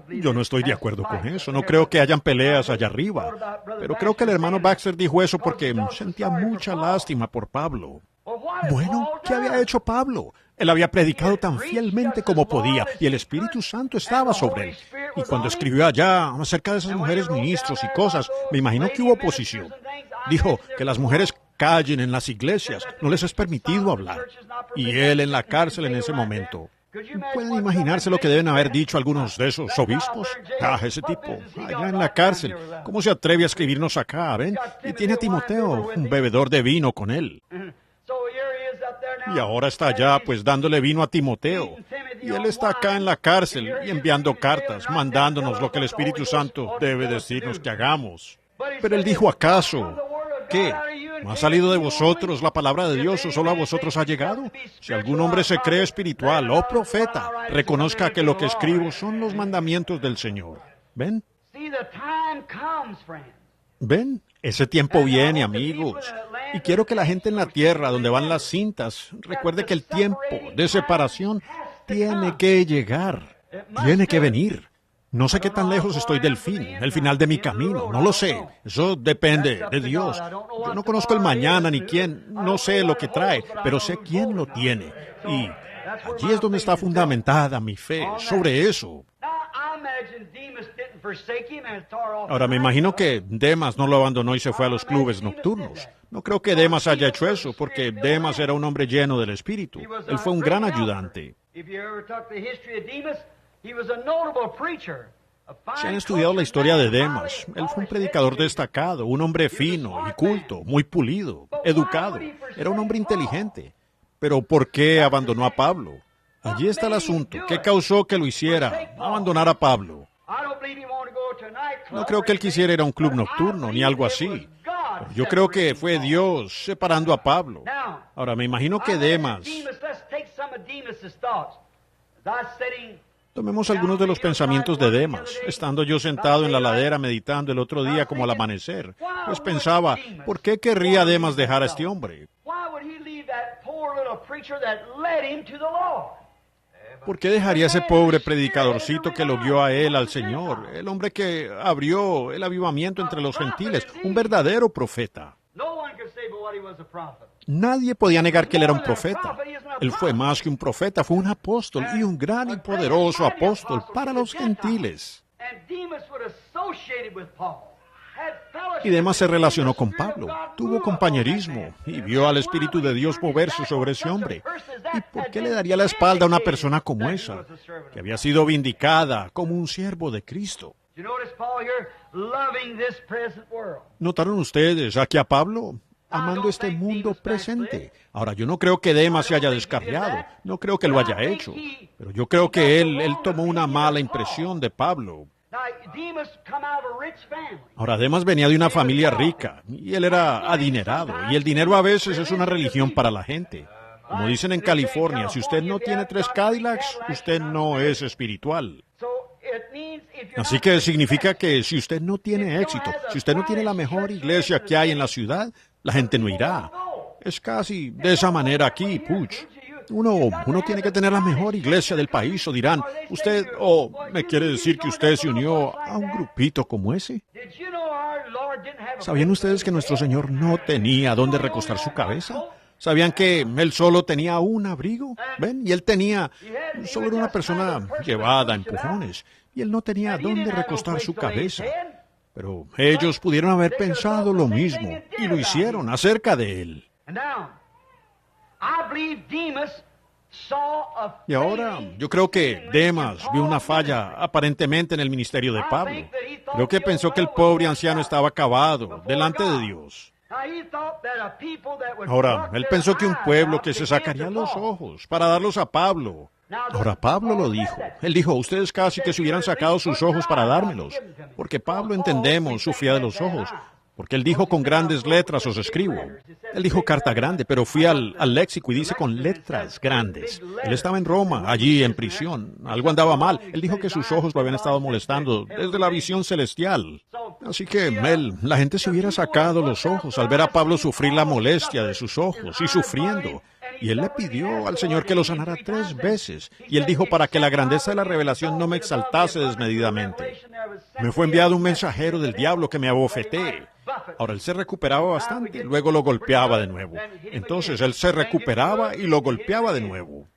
Yo no estoy de acuerdo con eso, no creo que hayan peleas allá arriba, pero creo que el hermano Baxter dijo eso porque sentía mucha lástima por Pablo. Bueno, ¿qué había hecho Pablo? Él había predicado tan fielmente como podía y el Espíritu Santo estaba sobre él. Y cuando escribió allá acerca de esas mujeres ministros y cosas, me imagino que hubo oposición. Dijo que las mujeres callen en las iglesias, no les es permitido hablar. Y él en la cárcel en ese momento. ¿Pueden imaginarse lo que deben haber dicho algunos de esos obispos? Ese tipo, allá en la cárcel, ¿cómo se atreve a escribirnos acá, ven? Y tiene a Timoteo, un bebedor de vino con él. Y ahora está allá, pues, dándole vino a Timoteo. Y él está acá en la cárcel y enviando cartas, mandándonos lo que el Espíritu Santo debe decirnos que hagamos. Pero él dijo, ¿acaso qué? ¿No ha salido de vosotros la palabra de Dios o solo a vosotros ha llegado? Si algún hombre se cree espiritual o profeta, reconozca que lo que escribo son los mandamientos del Señor. ¿Ven? ¿Ven? Ese tiempo viene, amigos. Y quiero que la gente en la tierra, donde van las cintas, recuerde que el tiempo de separación tiene que llegar, tiene que venir. No sé qué tan lejos estoy del fin, el final de mi camino, no lo sé. Eso depende de Dios. Yo no conozco el mañana ni quién, no sé lo que trae, pero sé quién lo tiene. Y allí es donde está fundamentada mi fe, sobre eso. Ahora, me imagino que Demas no lo abandonó y se fue a los clubes nocturnos. No creo que Demas haya hecho eso, porque Demas era un hombre lleno del Espíritu. Él fue un gran ayudante. Si han estudiado la historia de Demas, él fue un predicador destacado, un hombre fino y culto, muy pulido, educado. Era un hombre inteligente. Pero ¿por qué abandonó a Pablo? Allí está el asunto. ¿Qué causó que lo hiciera? Abandonar a Pablo. No creo que él quisiera ir a un club nocturno, ni algo así. Yo creo que fue Dios separando a Pablo. Ahora, me imagino que Demas... Tomemos algunos de los pensamientos de Demas. Estando yo sentado en la ladera meditando el otro día como al amanecer, pues pensaba, ¿por qué querría Demas dejar a este hombre? ¿Por qué dejaría a ese pobre predicadorcito que lo guió a él al Señor? El hombre que abrió el avivamiento entre los gentiles, un verdadero profeta. Nadie podía negar que él era un profeta. Él fue más que un profeta, fue un apóstol y un gran y poderoso apóstol para los gentiles. Y Demas se relacionó con Pablo, tuvo compañerismo y vio al Espíritu de Dios moverse sobre ese hombre. ¿Y por qué le daría la espalda a una persona como esa, que había sido vindicada como un siervo de Cristo? ¿Notaron ustedes aquí a Pablo? Amando este mundo presente. Ahora, yo no creo que Demas se haya descarriado, no creo que lo haya hecho, pero yo creo que él tomó una mala impresión de Pablo. Ahora, Demas venía de una familia rica, y él era adinerado, y el dinero a veces es una religión para la gente. Como dicen en California, si usted no tiene 3 Cadillacs, usted no es espiritual. Así que significa que si usted no tiene éxito, si usted no tiene la mejor iglesia que hay en la ciudad, la gente no irá. Es casi de esa manera aquí, Puch. Uno tiene que tener la mejor iglesia del país, o dirán, usted, ¿me quiere decir que usted se unió a un grupito como ese? ¿Sabían ustedes que nuestro Señor no tenía dónde recostar su cabeza? ¿Sabían que él solo tenía un abrigo? ¿Ven? Y él solo era una persona llevada a empujones, y él no tenía dónde recostar su cabeza. Pero ellos pudieron haber pensado lo mismo, y lo hicieron acerca de él. Y ahora, yo creo que Demas vio una falla aparentemente en el ministerio de Pablo. Creo que pensó que el pobre anciano estaba acabado delante de Dios. Ahora, él pensó que un pueblo que se sacaría los ojos para darlos a Pablo. Ahora, Pablo lo dijo. Él dijo, ustedes casi que se hubieran sacado sus ojos para dármelos. Porque Pablo, entendemos, sufría de los ojos. Porque él dijo, con grandes letras os escribo. Él dijo carta grande, pero fui al léxico y dice con letras grandes. Él estaba en Roma, allí en prisión. Algo andaba mal. Él dijo que sus ojos lo habían estado molestando desde la visión celestial. Así que la gente se hubiera sacado los ojos al ver a Pablo sufrir la molestia de sus ojos y sufriendo. Y él le pidió al Señor que lo sanara 3 veces. Y él dijo, para que la grandeza de la revelación no me exaltase desmedidamente. Me fue enviado un mensajero del diablo que me abofetee. Ahora, él se recuperaba bastante, luego lo golpeaba de nuevo. Entonces, él se recuperaba y lo golpeaba de nuevo.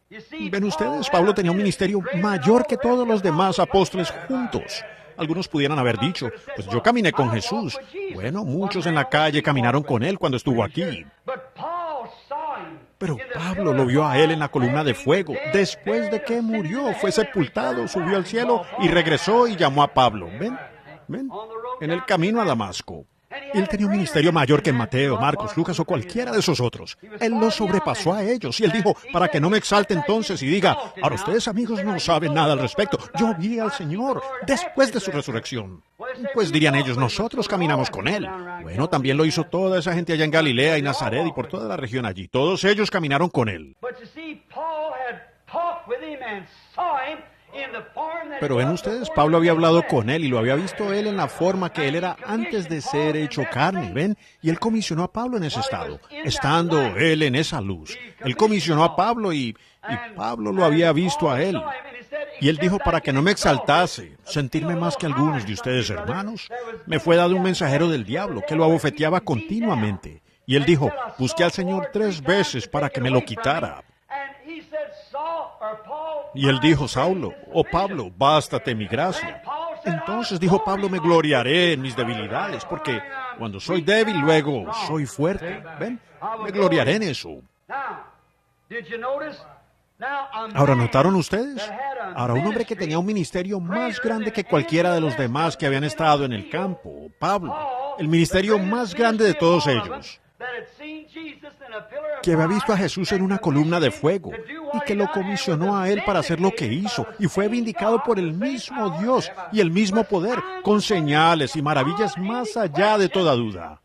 Ven ustedes, Pablo tenía un ministerio mayor que todos los demás apóstoles juntos. Algunos pudieran haber dicho, pues yo caminé con Jesús. Bueno, muchos en la calle caminaron con él cuando estuvo aquí. Pero Pablo lo vio a él en la columna de fuego. Después de que murió, fue sepultado, subió al cielo y regresó y llamó a Pablo. ¿Ven? En el camino a Damasco. Él tenía un ministerio mayor que Mateo, Marcos, Lucas o cualquiera de esos otros. Él los sobrepasó a ellos y él dijo, para que no me exalte entonces y diga, ahora ustedes amigos no saben nada al respecto. Yo vi al Señor después de su resurrección. Pues dirían ellos, nosotros caminamos con él. Bueno, también lo hizo toda esa gente allá en Galilea y Nazaret y por toda la región allí. Todos ellos caminaron con él. Pero ven ustedes, Pablo había hablado con él y lo había visto él en la forma que él era antes de ser hecho carne, ¿ven? Y él comisionó a Pablo en ese estado, estando él en esa luz. Él comisionó a Pablo y Pablo lo había visto a él. Y él dijo, para que no me exaltase, sentirme más que algunos de ustedes hermanos, me fue dado un mensajero del diablo que lo abofeteaba continuamente. Y él dijo, busqué al Señor 3 veces para que me lo quitara. Y él dijo, Saulo, oh Pablo, bástate mi gracia. Entonces dijo Pablo, me gloriaré en mis debilidades, porque cuando soy débil, luego soy fuerte. ¿Ven? Me gloriaré en eso. Ahora, ¿notaron ustedes? Ahora, un hombre que tenía un ministerio más grande que cualquiera de los demás que habían estado en el campo, Pablo, el ministerio más grande de todos ellos, que había visto a Jesús en una columna de fuego y que lo comisionó a él para hacer lo que hizo y fue vindicado por el mismo Dios y el mismo poder, con señales y maravillas más allá de toda duda.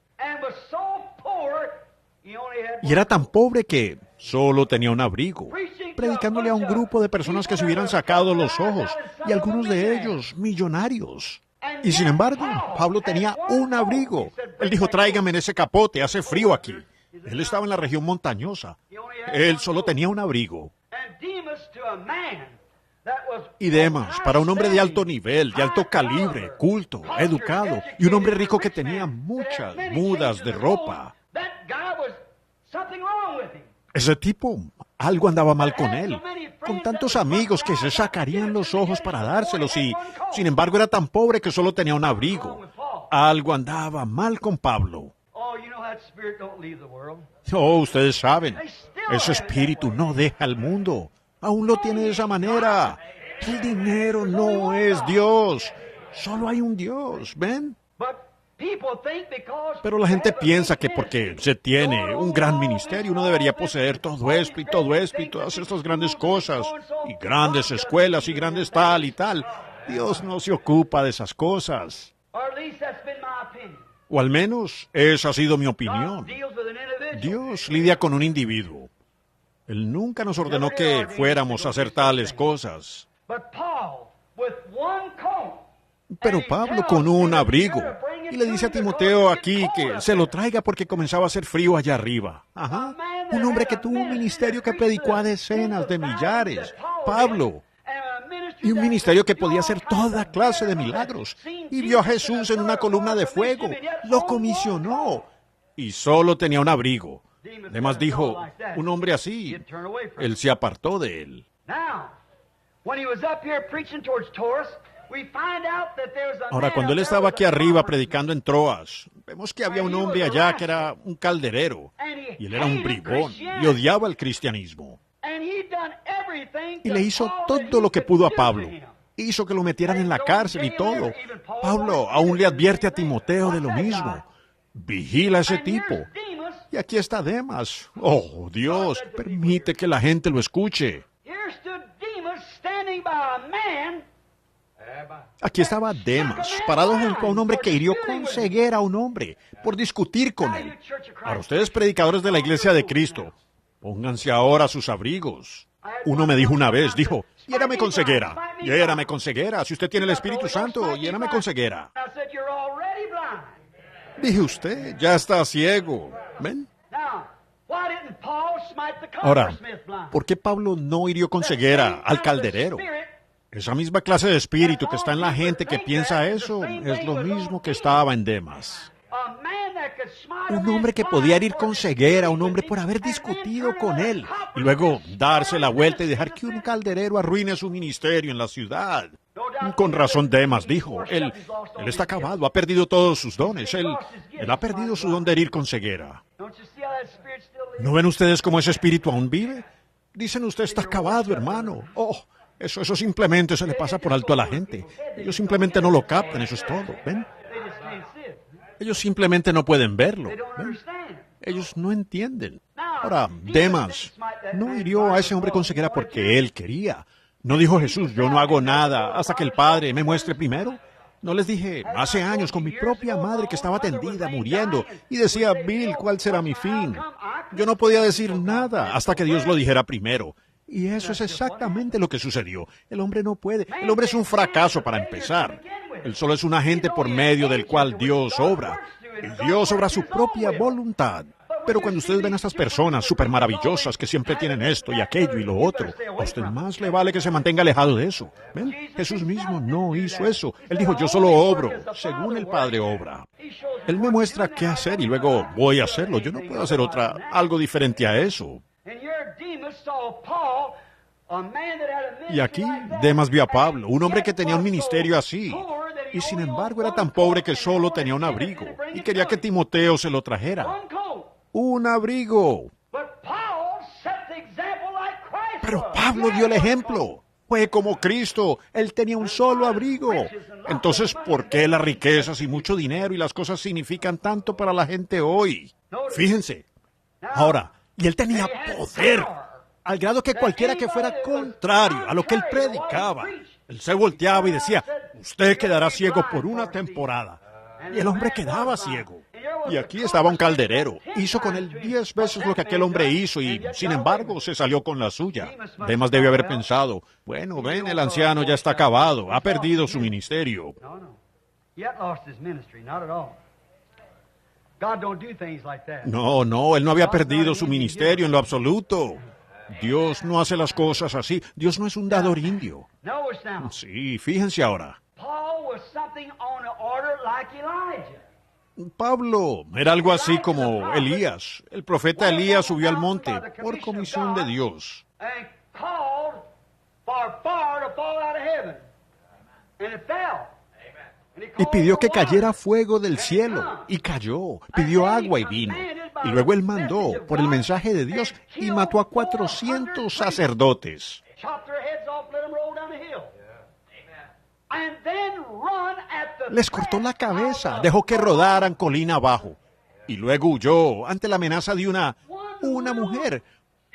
Y era tan pobre que solo tenía un abrigo, predicándole a un grupo de personas que se hubieran sacado los ojos, y algunos de ellos millonarios. Y sin embargo, Pablo tenía un abrigo. Él dijo, tráigame en ese capote, hace frío aquí. Él estaba en la región montañosa. Él solo tenía un abrigo. Y Demas, para un hombre de alto nivel, de alto calibre, culto, educado, y un hombre rico que tenía muchas mudas de ropa, ese tipo, algo andaba mal con él, con tantos amigos que se sacarían los ojos para dárselos y, sin embargo, era tan pobre que solo tenía un abrigo. Algo andaba mal con Pablo. Oh, ustedes saben, ese espíritu no deja el mundo. Aún lo tiene de esa manera. El dinero no es Dios. Solo hay un Dios, ¿ven? Pero la gente piensa que porque se tiene un gran ministerio, uno debería poseer todo esto y todo esto y todas estas grandes cosas, y grandes escuelas y grandes tal y tal. Dios no se ocupa de esas cosas. O al menos esa ha sido mi opinión. Dios lidia con un individuo. Él nunca nos ordenó que fuéramos a hacer tales cosas. Pero Pablo con un abrigo, y le dice a Timoteo aquí que se lo traiga porque comenzaba a hacer frío allá arriba. Ajá. Un hombre que tuvo un ministerio que predicó a decenas de millares. Pablo. Y un ministerio que podía hacer toda clase de milagros. Y vio a Jesús en una columna de fuego. Lo comisionó. Y solo tenía un abrigo. Además dijo, un hombre así, él se apartó de él. Ahora, cuando él estaba aquí arriba predicando en Troas, vemos que había un hombre allá que era un calderero, y él era un bribón, y odiaba el cristianismo. Y le hizo todo lo que pudo a Pablo. Hizo que lo metieran en la cárcel y todo. Pablo aún le advierte a Timoteo de lo mismo. Vigila a ese tipo. Y aquí está Demas. Oh, Dios, permite que la gente lo escuche. Aquí estaba Demas, parado junto a un hombre que hirió con ceguera a un hombre por discutir con él. Para ustedes, predicadores de la Iglesia de Cristo, pónganse ahora sus abrigos. Uno me dijo una vez, dijo, hiérame con ceguera, hiérame con ceguera. Si usted tiene el Espíritu Santo, hiérame con ceguera. Dije, usted ya está ciego. ¿Ven? Ahora, ¿por qué Pablo no hirió con ceguera al calderero? Esa misma clase de espíritu que está en la gente que piensa eso es lo mismo que estaba en Demas. Un hombre que podía herir con ceguera a un hombre por haber discutido con él y luego darse la vuelta y dejar que un calderero arruine su ministerio en la ciudad. Con razón Demas dijo, él está acabado, ha perdido todos sus dones, él ha perdido su don de herir con ceguera. ¿No ven ustedes cómo ese espíritu aún vive? Dicen, usted está acabado, hermano. Oh, eso simplemente se le pasa por alto a la gente. Ellos simplemente no lo captan, eso es todo, ¿ven? Ellos simplemente no pueden verlo, ¿ven? Ellos no entienden. Ahora, Demas no hirió a ese hombre con ceguera porque él quería. ¿No dijo Jesús, yo no hago nada hasta que el Padre me muestre primero? ¿No les dije hace años con mi propia madre que estaba tendida, muriendo, y decía, Bill, ¿cuál será mi fin? Yo no podía decir nada hasta que Dios lo dijera primero. Y eso es exactamente lo que sucedió. El hombre no puede. El hombre es un fracaso para empezar. Él solo es un agente por medio del cual Dios obra. Y Dios obra su propia voluntad. Pero cuando ustedes ven a estas personas súper maravillosas que siempre tienen esto y aquello y lo otro, a usted más le vale que se mantenga alejado de eso. ¿Ven? Jesús mismo no hizo eso. Él dijo, yo solo obro, según el Padre obra. Él me muestra qué hacer y luego voy a hacerlo. Yo no puedo hacer algo diferente a eso. Y aquí Demas vio a Pablo, un hombre que tenía un ministerio así, y sin embargo era tan pobre que solo tenía un abrigo, y quería que Timoteo se lo trajera. Un abrigo. Pero Pablo dio el ejemplo. Fue como Cristo. Él tenía un solo abrigo. Entonces, ¿por qué las riquezas y mucho dinero y las cosas significan tanto para la gente hoy? Fíjense. Ahora, y él tenía poder, al grado que cualquiera que fuera contrario a lo que él predicaba, él se volteaba y decía, usted quedará ciego por una temporada. Y el hombre quedaba ciego. Y aquí estaba un calderero. Hizo con él 10 veces lo que aquel hombre hizo y, sin embargo, se salió con la suya. Demas debió haber pensado, bueno, ven, el anciano ya está acabado, ha perdido su ministerio. No, él no había perdido su ministerio en lo absoluto. Dios no hace las cosas así. Dios no es un dador indio. Sí, fíjense ahora. Pablo era algo así como Elías. El profeta Elías subió al monte por comisión de Dios. Y pidió que cayera fuego del cielo, y cayó. Pidió agua y vino. Y luego él mandó por el mensaje de Dios y mató a 400 sacerdotes. Les cortó la cabeza, dejó que rodaran colina abajo. Y luego huyó ante la amenaza de una mujer,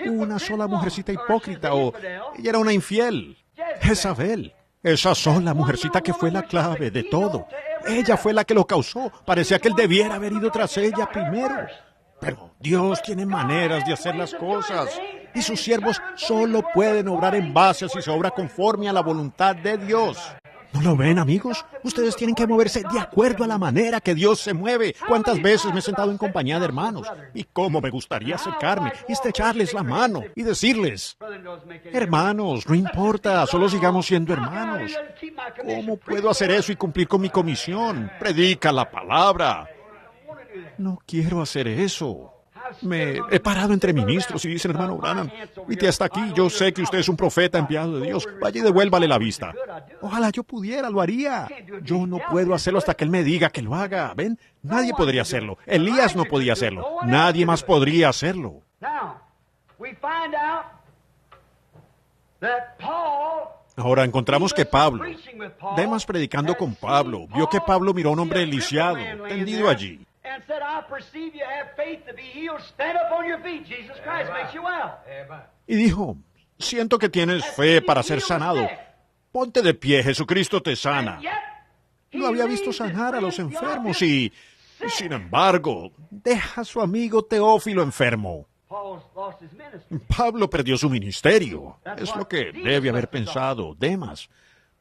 una sola mujercita hipócrita, o ella era una infiel, Jezabel. Esa sola mujercita que fue la clave de todo. Ella fue la que lo causó. Parecía que él debiera haber ido tras ella primero. Pero Dios tiene maneras de hacer las cosas. Y sus siervos solo pueden obrar en base a si se obra conforme a la voluntad de Dios. ¿No lo ven, amigos? Ustedes tienen que moverse de acuerdo a la manera que Dios se mueve. ¿Cuántas veces me he sentado en compañía de hermanos? Y cómo me gustaría acercarme y estrecharles la mano y decirles, hermanos, no importa, solo sigamos siendo hermanos. ¿Cómo puedo hacer eso y cumplir con mi comisión? Predica la palabra. No quiero hacer eso. Me he parado entre ministros y dicen, hermano Branham, viste hasta aquí, yo sé que usted es un profeta enviado de Dios, vaya y devuélvale la vista. Ojalá yo pudiera, lo haría. Yo no puedo hacerlo hasta que él me diga que lo haga. ¿Ven? Nadie podría hacerlo. Elías no podía hacerlo. Nadie más podría hacerlo. Ahora encontramos que Pablo, Demas predicando con Pablo, vio que Pablo miró a un hombre lisiado, tendido allí. Y dijo, siento que tienes fe para ser sanado. Ponte de pie, Jesucristo te sana. No había visto sanar a los enfermos y sin embargo, deja a su amigo Teófilo enfermo. Pablo perdió su ministerio. Es lo que debe haber pensado Demas.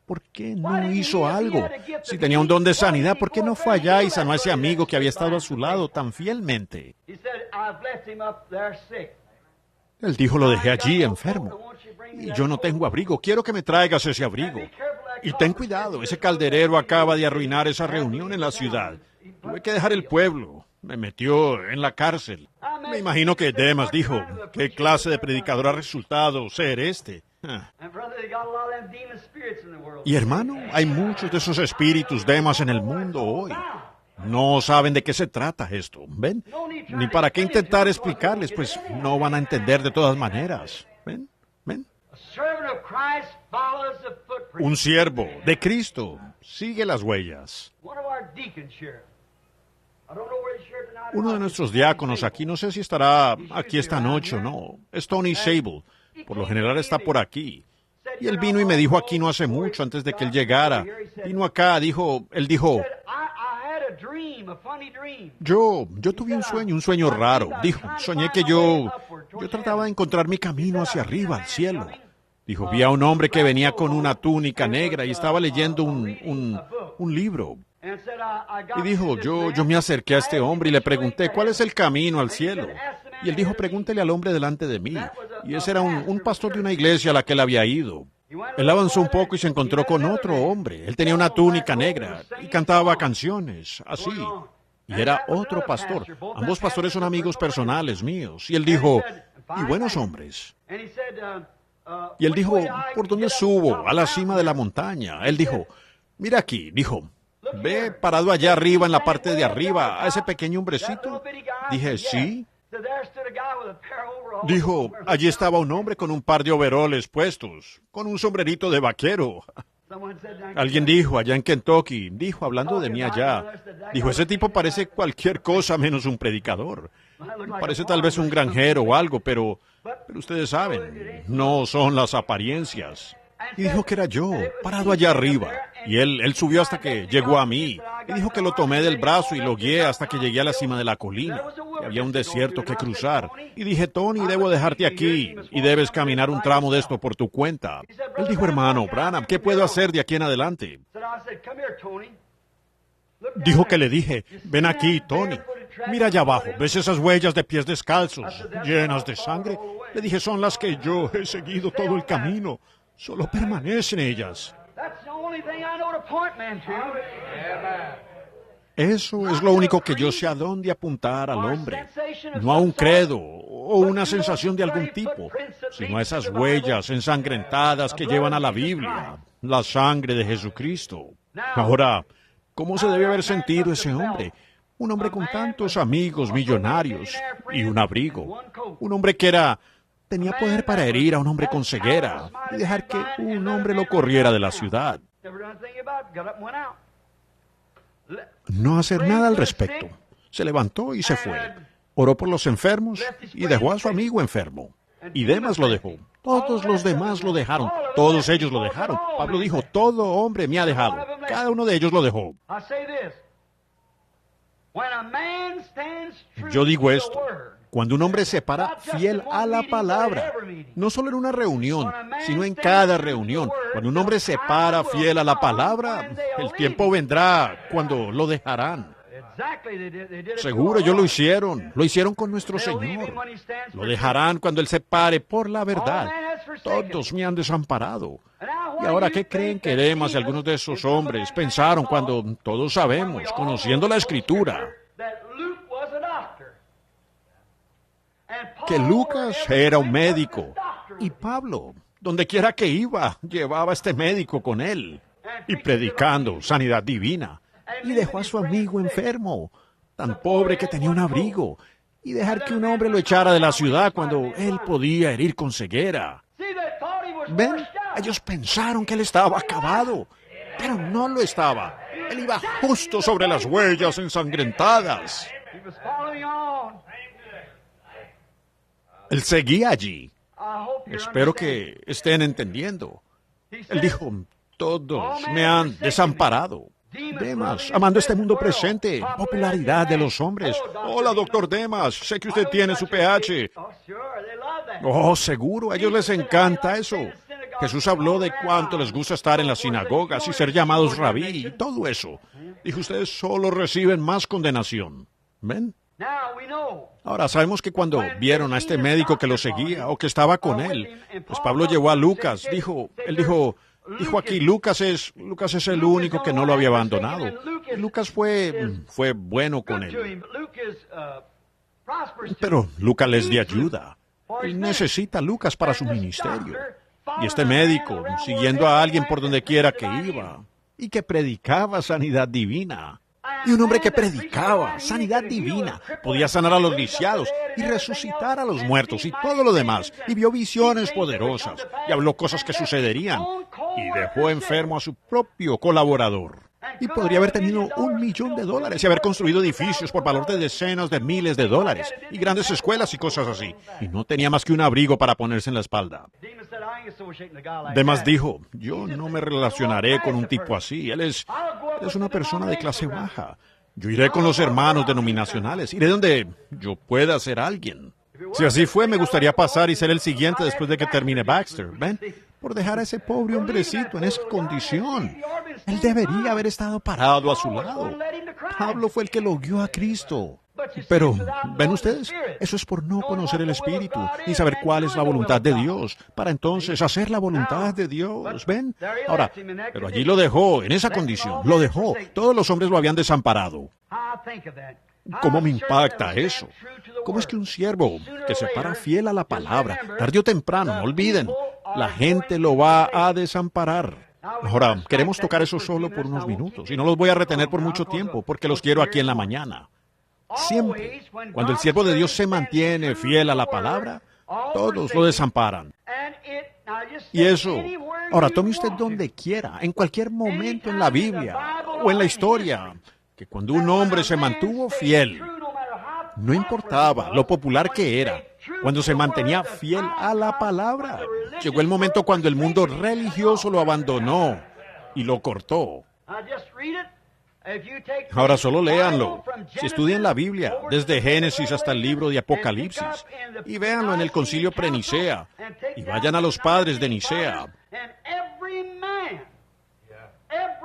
¿Por qué no hizo algo? Si tenía un don de sanidad, ¿por qué no fue allá y sanó a ese amigo que había estado a su lado tan fielmente? Él dijo, lo dejé allí enfermo. Y yo no tengo abrigo. Quiero que me traigas ese abrigo. Y ten cuidado, ese calderero acaba de arruinar esa reunión en la ciudad. Tuve que dejar el pueblo. Me metió en la cárcel. Me imagino que Demas dijo, ¿qué clase de predicador ha resultado ser este? Y hermano, hay muchos de esos espíritus Demas en el mundo hoy. No saben de qué se trata esto, ¿ven? Ni para qué intentar explicarles, pues no van a entender de todas maneras. ¿Ven? ¿Ven? Un siervo de Cristo sigue las huellas. Uno de nuestros diáconos aquí, no sé si estará aquí esta noche o no, es Tony Sable. Por lo general está por aquí. Y él vino y me dijo aquí no hace mucho, antes de que él llegara. Vino acá, él dijo, yo tuve un sueño raro. Dijo, soñé que yo trataba de encontrar mi camino hacia arriba, al cielo. Dijo, vi a un hombre que venía con una túnica negra y estaba leyendo un libro. Y dijo, yo me acerqué a este hombre y le pregunté, ¿cuál es el camino al cielo? Y él dijo, pregúntele al hombre delante de mí. Y ese era un pastor de una iglesia a la que él había ido. Él avanzó un poco y se encontró con otro hombre. Él tenía una túnica negra y cantaba canciones, así. Y era otro pastor. Ambos pastores son amigos personales míos. Y él dijo, y buenos hombres. Y él dijo, ¿por dónde subo? A la cima de la montaña. Él dijo, mira aquí, dijo, ¿ve parado allá arriba, en la parte de arriba, a ese pequeño hombrecito? Dije, sí. Dijo, allí estaba un hombre con un par de overoles puestos, con un sombrerito de vaquero. Alguien dijo allá en Kentucky, dijo, hablando de mí allá, dijo, ese tipo parece cualquier cosa menos un predicador. Parece tal vez un granjero o algo, pero ustedes saben, no son las apariencias. Y dijo que era yo, parado allá arriba. Y él subió hasta que llegó a mí. Y dijo que lo tomé del brazo y lo guié hasta que llegué a la cima de la colina. Y había un desierto que cruzar. Y dije, Tony, debo dejarte aquí. Y debes caminar un tramo de esto por tu cuenta. Él dijo, hermano Branham, ¿qué puedo hacer de aquí en adelante? Dijo que le dije, ven aquí, Tony. Mira allá abajo, ¿ves esas huellas de pies descalzos, llenas de sangre? Le dije, son las que yo he seguido todo el camino. Solo permanecen ellas. Eso es lo único que yo sé a dónde apuntar al hombre. No a un credo o una sensación de algún tipo, sino a esas huellas ensangrentadas que llevan a la Biblia, la sangre de Jesucristo. Ahora, ¿cómo se debe haber sentido ese hombre? Un hombre con tantos amigos millonarios y un abrigo. Un hombre que tenía poder para herir a un hombre con ceguera y dejar que un hombre lo corriera de la ciudad. No hacer nada al respecto. Se levantó y se fue. Oró por los enfermos y dejó a su amigo enfermo. Y Demas lo dejó. Todos los demás lo dejaron. Todos ellos lo dejaron. Pablo dijo, todo hombre me ha dejado. Cada uno de ellos lo dejó. Yo digo esto. Cuando un hombre se para fiel a la palabra, no solo en una reunión, sino en cada reunión, cuando un hombre se para fiel a la palabra, el tiempo vendrá cuando lo dejarán. Seguro ellos lo hicieron con nuestro Señor. Lo dejarán cuando Él se pare por la verdad. Todos me han desamparado. ¿Y ahora qué creen que Demas y algunos de esos hombres pensaron cuando todos sabemos, conociendo la Escritura, que Lucas era un médico y Pablo, donde quiera que iba, llevaba a este médico con él y predicando sanidad divina? Y dejó a su amigo enfermo, tan pobre que tenía un abrigo, y dejar que un hombre lo echara de la ciudad cuando él podía herir con ceguera. ¿Ven? Ellos pensaron que él estaba acabado, pero no lo estaba. Él iba justo sobre las huellas ensangrentadas. Él seguía allí. Espero que estén entendiendo. Él dijo, todos me han desamparado. Demas, amando este mundo presente, popularidad de los hombres. Hola, doctor Demas, sé que usted tiene su PH. Oh, seguro, a ellos les encanta eso. Jesús habló de cuánto les gusta estar en las sinagogas y ser llamados rabí y todo eso. Dijo, ustedes solo reciben más condenación. ¿Ven? Ahora, sabemos que cuando vieron a este médico que lo seguía o que estaba con él, pues Pablo llevó a Lucas. Él dijo aquí, Lucas es el único que no lo había abandonado. Lucas fue bueno con él. Pero Lucas les dio ayuda. Él necesita a Lucas para su ministerio. Y este médico, siguiendo a alguien por donde quiera que iba, y que predicaba sanidad divina. Y un hombre que predicaba sanidad divina, podía sanar a los lisiados y resucitar a los muertos y todo lo demás, y vio visiones poderosas, y habló cosas que sucederían, y dejó enfermo a su propio colaborador. Y podría haber tenido $1 millón y haber construido edificios por valor de decenas de miles de dólares, y grandes escuelas y cosas así, y no tenía más que un abrigo para ponerse en la espalda. Demas dijo, yo no me relacionaré con un tipo así, él es una persona de clase baja. Yo iré con los hermanos denominacionales, iré donde yo pueda ser alguien. Si así fue, me gustaría pasar y ser el siguiente después de que termine Baxter, ¿ven? Por dejar a ese pobre hombrecito en esa condición. Él debería haber estado parado a su lado. Pablo fue el que lo guió a Cristo. Pero, ¿ven ustedes? Eso es por no conocer el Espíritu y saber cuál es la voluntad de Dios, para entonces hacer la voluntad de Dios. ¿Ven? Ahora, pero allí lo dejó, en esa condición, lo dejó. Todos los hombres lo habían desamparado. ¿Cómo me impacta eso? ¿Cómo es que un siervo que se para fiel a la palabra, tarde o temprano, no olviden, la gente lo va a desamparar? Ahora, queremos tocar eso solo por unos minutos, y no los voy a retener por mucho tiempo, porque los quiero aquí en la mañana. Siempre, cuando el siervo de Dios se mantiene fiel a la palabra, todos lo desamparan. Y eso, ahora tome usted donde quiera, en cualquier momento en la Biblia o en la historia, que cuando un hombre se mantuvo fiel, no importaba lo popular que era, cuando se mantenía fiel a la palabra, llegó el momento cuando el mundo religioso lo abandonó y lo cortó. Ahora solo léanlo. Si estudian la Biblia, desde Génesis hasta el libro de Apocalipsis, y véanlo en el concilio pre-Nicea, y vayan a los padres de Nicea.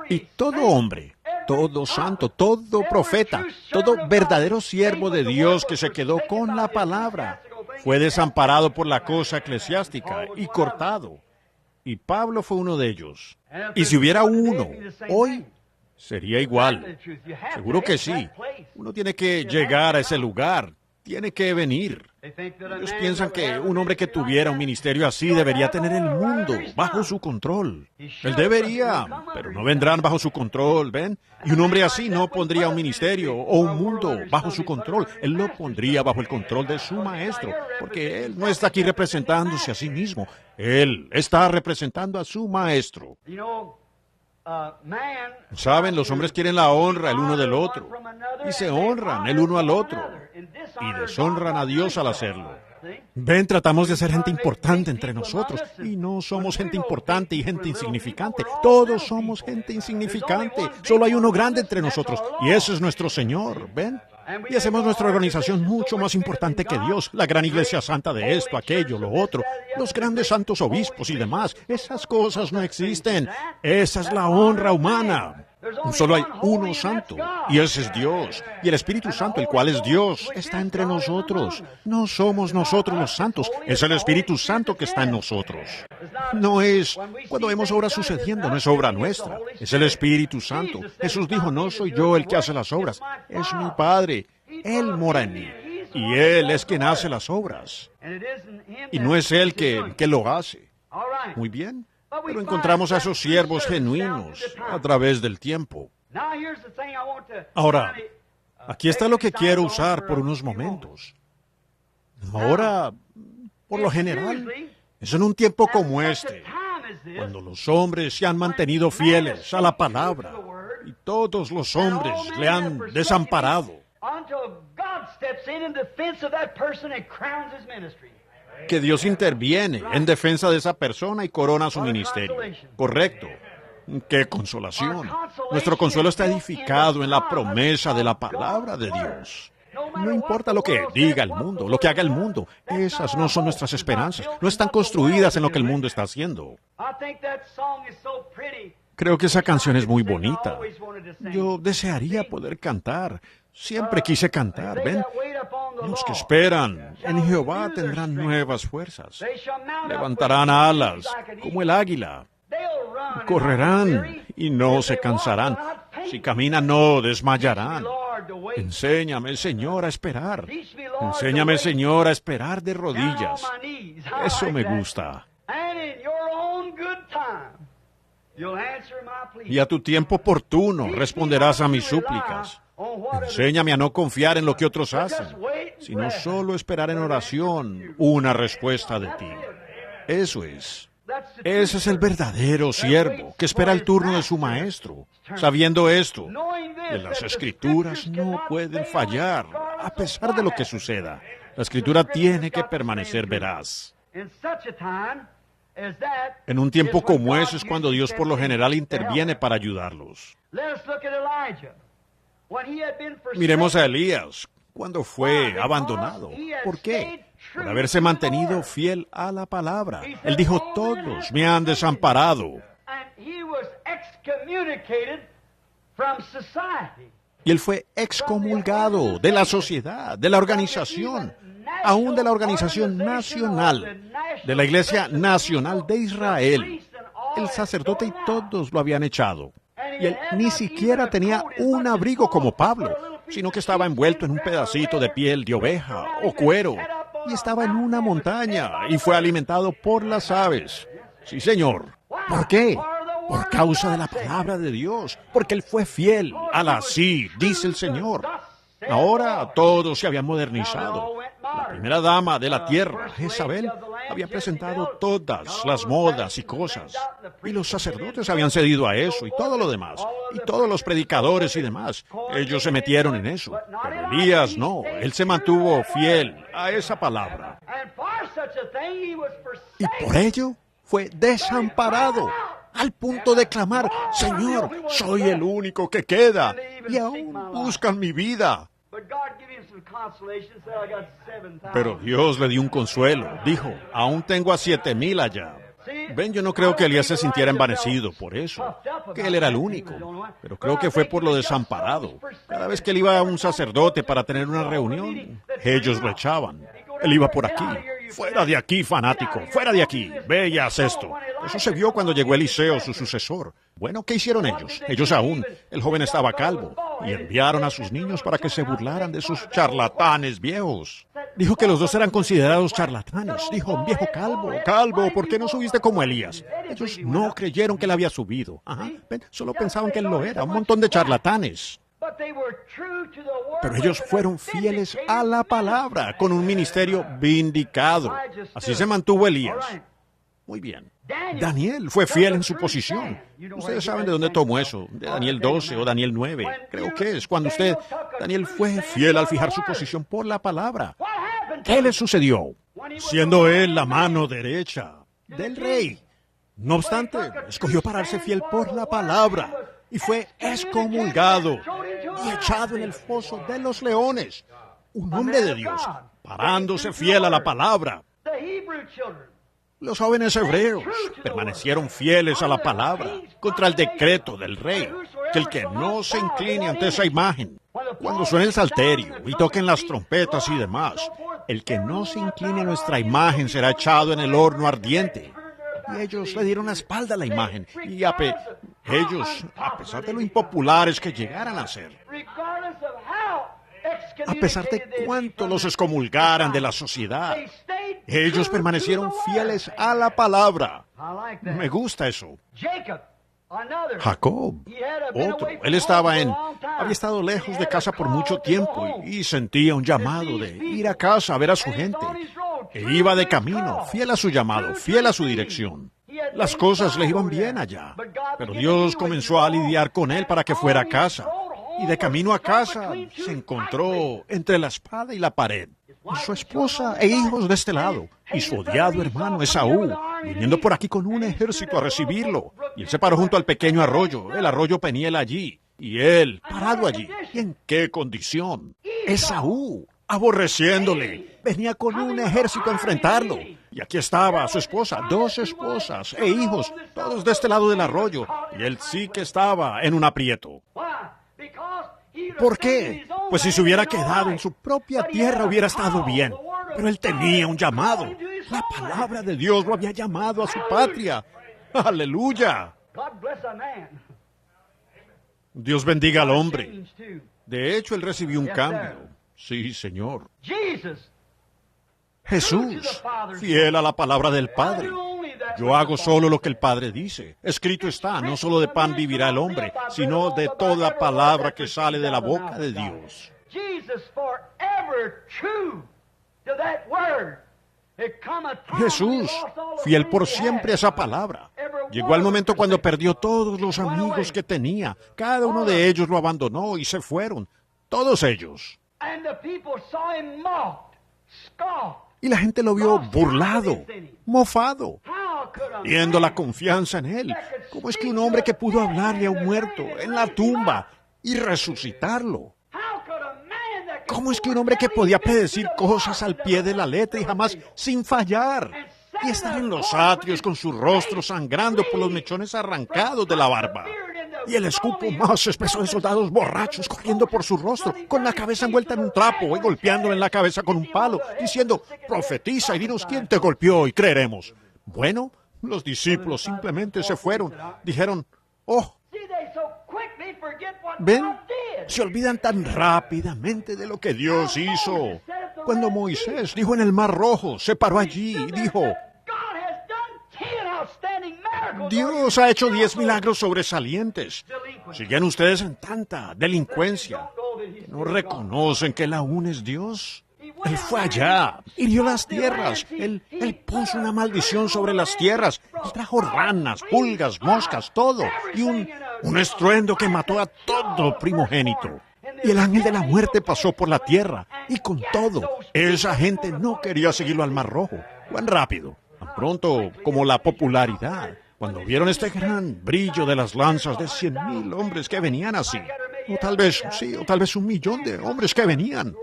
Y todo hombre, todo santo, todo profeta, todo verdadero siervo de Dios que se quedó con la palabra, fue desamparado por la cosa eclesiástica y cortado. Y Pablo fue uno de ellos. Y si hubiera uno hoy, sería igual. Seguro que sí. Uno tiene que llegar a ese lugar. Tiene que venir. Ellos piensan que un hombre que tuviera un ministerio así debería tener el mundo bajo su control. Él debería, pero no vendrán bajo su control, ¿ven? Y un hombre así no pondría un ministerio o un mundo bajo su control. Él lo pondría bajo el control de su maestro, porque él no está aquí representándose a sí mismo. Él está representando a su maestro. Saben, los hombres quieren la honra el uno del otro, y se honran el uno al otro, y deshonran a Dios al hacerlo. Ven, tratamos de ser gente importante entre nosotros, y no somos gente importante y gente insignificante. Todos somos gente insignificante. Solo hay uno grande entre nosotros, y ese es nuestro Señor. ¿Ven? Y hacemos nuestra organización mucho más importante que Dios, la gran iglesia santa de esto, aquello, lo otro, los grandes santos obispos y demás. Esas cosas no existen. Esa es la honra humana. Solo hay uno santo, y ese es Dios. Y el Espíritu Santo, el cual es Dios, está entre nosotros. No somos nosotros los santos, es el Espíritu Santo que está en nosotros. No es, cuando vemos obras sucediendo, no es obra nuestra, es el Espíritu Santo. Jesús dijo, no soy yo el que hace las obras, es mi Padre. Él mora en mí, y Él es quien hace las obras. Y no es Él que lo hace. Muy bien. Pero encontramos a esos siervos genuinos a través del tiempo. Ahora, aquí está lo que quiero usar por unos momentos. Ahora, por lo general, es en un tiempo como este, cuando los hombres se han mantenido fieles a la palabra y todos los hombres le han desamparado, que Dios interviene en defensa de esa persona y corona su ministerio. Correcto. ¡Qué consolación! Nuestro consuelo está edificado en la promesa de la palabra de Dios. No importa lo que diga el mundo, lo que haga el mundo, esas no son nuestras esperanzas. No están construidas en lo que el mundo está haciendo. Creo que esa canción es muy bonita. Yo desearía poder cantar. Siempre quise cantar, ¿ven? Los que esperan en Jehová tendrán nuevas fuerzas. Levantarán alas como el águila. Correrán y no se cansarán. Si caminan no desmayarán. Enséñame, Señor, a esperar. Enséñame, Señor, a esperar de rodillas. Eso me gusta. Y a tu tiempo oportuno responderás a mis súplicas. Enséñame a no confiar en lo que otros hacen, sino solo esperar en oración una respuesta de ti. Eso es. Ese es el verdadero siervo que espera el turno de su maestro, sabiendo esto, que las Escrituras no pueden fallar, a pesar de lo que suceda. La Escritura tiene que permanecer veraz. En un tiempo como ese es cuando Dios por lo general interviene para ayudarlos. Miremos a Elías, cuando fue abandonado. ¿Por qué? Por haberse mantenido fiel a la palabra. Él dijo, todos me han desamparado. Y él fue excomulgado de la sociedad, de la organización, aún de la organización nacional, de la Iglesia Nacional de Israel. El sacerdote y todos lo habían echado. Y él ni siquiera tenía un abrigo como Pablo, sino que estaba envuelto en un pedacito de piel de oveja o cuero, y estaba en una montaña y fue alimentado por las aves. Sí, señor. ¿Por qué? Por causa de la palabra de Dios, porque él fue fiel a la sí, dice el Señor. Ahora todos se habían modernizado. La primera dama de la tierra, Jezabel, había presentado todas las modas y cosas. Y los sacerdotes habían cedido a eso y todo lo demás. Y todos los predicadores y demás. Ellos se metieron en eso. Pero Elías no. Él se mantuvo fiel a esa palabra. Y por ello fue desamparado, al punto de clamar: Señor, soy el único que queda, y aún buscan mi vida. Pero Dios le dio un consuelo. Dijo: aún tengo a 7,000 allá. Ven, yo no creo que Elías se sintiera envanecido por eso, que él era el único, pero creo que fue por lo desamparado. Cada vez que él iba a un sacerdote para tener una reunión, ellos lo echaban. Él iba por aquí: fuera de aquí, fanático, fuera de aquí, ve y haz esto. Eso se vio cuando llegó Eliseo, su sucesor. Bueno, ¿qué hicieron ellos? Ellos aún, el joven estaba calvo, y enviaron a sus niños para que se burlaran de sus charlatanes viejos. Dijo que los dos eran considerados charlatanes. Dijo: viejo calvo, calvo, ¿por qué no subiste como Elías? Ellos no creyeron que él había subido. Ajá, solo pensaban que él lo era, un montón de charlatanes. Pero ellos fueron fieles a la palabra, con un ministerio vindicado. Así se mantuvo Elías. Muy bien. Daniel fue fiel en su posición. Ustedes saben de dónde tomó eso, de Daniel 12 o Daniel 9. Creo que es cuando Daniel fue fiel al fijar su posición por la palabra. ¿Qué le sucedió? Siendo él la mano derecha del rey. No obstante, escogió pararse fiel por la palabra y fue excomulgado y echado en el foso de los leones. Un hombre de Dios, parándose fiel a la palabra. Los jóvenes hebreos permanecieron fieles a la palabra contra el decreto del rey, que el que no se incline ante esa imagen, cuando suene el salterio y toquen las trompetas y demás, el que no se incline a nuestra imagen será echado en el horno ardiente. Y ellos le dieron la espalda a la imagen, y ellos, a pesar de lo impopulares que llegaran a ser, a pesar de cuánto los excomulgaran de la sociedad, ellos permanecieron fieles a la palabra. Me gusta eso. Jacob, otro, él había estado lejos de casa por mucho tiempo y sentía un llamado de ir a casa a ver a su gente. E iba de camino, fiel a su llamado, fiel a su dirección. Las cosas le iban bien allá, pero Dios comenzó a lidiar con él para que fuera a casa. Y de camino a casa se encontró entre la espada y la pared. Y su esposa e hijos de este lado, y su odiado hermano Esaú, viniendo por aquí con un ejército a recibirlo. Y él se paró junto al pequeño arroyo, el arroyo Peniel allí, y él parado allí. ¿Y en qué condición? Esaú, aborreciéndole, venía con un ejército a enfrentarlo. Y aquí estaba su esposa, 2 esposas e hijos, todos de este lado del arroyo, y él sí que estaba en un aprieto. ¿Por qué? Pues si se hubiera quedado en su propia tierra hubiera estado bien. Pero él tenía un llamado. La palabra de Dios lo había llamado a su patria. ¡Aleluya! Dios bendiga al hombre. De hecho, él recibió un cambio. Sí, Señor. Jesús, fiel a la palabra del Padre. Yo hago solo lo que el Padre dice. Escrito está, no solo de pan vivirá el hombre, sino de toda palabra que sale de la boca de Dios. Jesús, fiel por siempre a esa palabra. Llegó el momento cuando perdió todos los amigos que tenía. Cada uno de ellos lo abandonó y se fueron. Todos ellos. Y la gente lo vio burlado, mofado, viendo la confianza en él. ¿Cómo es que un hombre que pudo hablarle a un muerto en la tumba y resucitarlo? ¿Cómo es que un hombre que podía predecir cosas al pie de la letra y jamás sin fallar? Y estar en los atrios con su rostro sangrando por los mechones arrancados de la barba. y el escupo más espeso de soldados borrachos corriendo por su rostro, con la cabeza envuelta en un trapo y golpeándole en la cabeza con un palo, diciendo, profetiza y dinos quién te golpeó y creeremos. Bueno, los discípulos simplemente se fueron. Dijeron, oh, ¿ven? Se olvidan tan rápidamente de lo que Dios hizo. Cuando Moisés dijo en el Mar Rojo, se paró allí y dijo, Dios ha hecho 10 milagros sobresalientes. ¿Siguen ustedes en tanta delincuencia? ¿No reconocen que él aún es Dios? Él fue allá, hirió las tierras, él puso una maldición sobre las tierras, él trajo ranas, pulgas, moscas, todo, y un estruendo que mató a todo primogénito. Y el ángel de la muerte pasó por la tierra, y con todo, esa gente no quería seguirlo al Mar Rojo. Cuán rápido, tan pronto como la popularidad, cuando vieron este gran brillo de las lanzas de 100,000 hombres que venían así, o tal vez 1,000,000 de hombres que venían,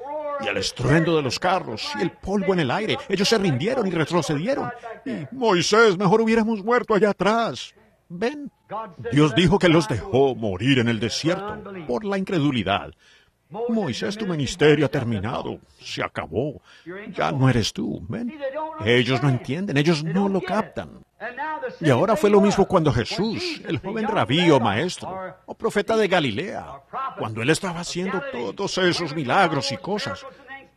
y el estruendo de los carros y el polvo en el aire, ellos se rindieron y retrocedieron. Y Moisés, mejor hubiéramos muerto allá atrás. ¿Ven? Dios dijo que los dejó morir en el desierto por la incredulidad. Moisés, tu ministerio ha terminado, se acabó. Ya no eres tú, ¿ven? Ellos no entienden, ellos no lo captan. Y ahora fue lo mismo cuando Jesús, el joven rabí o maestro, o profeta de Galilea, cuando él estaba haciendo todos esos milagros y cosas.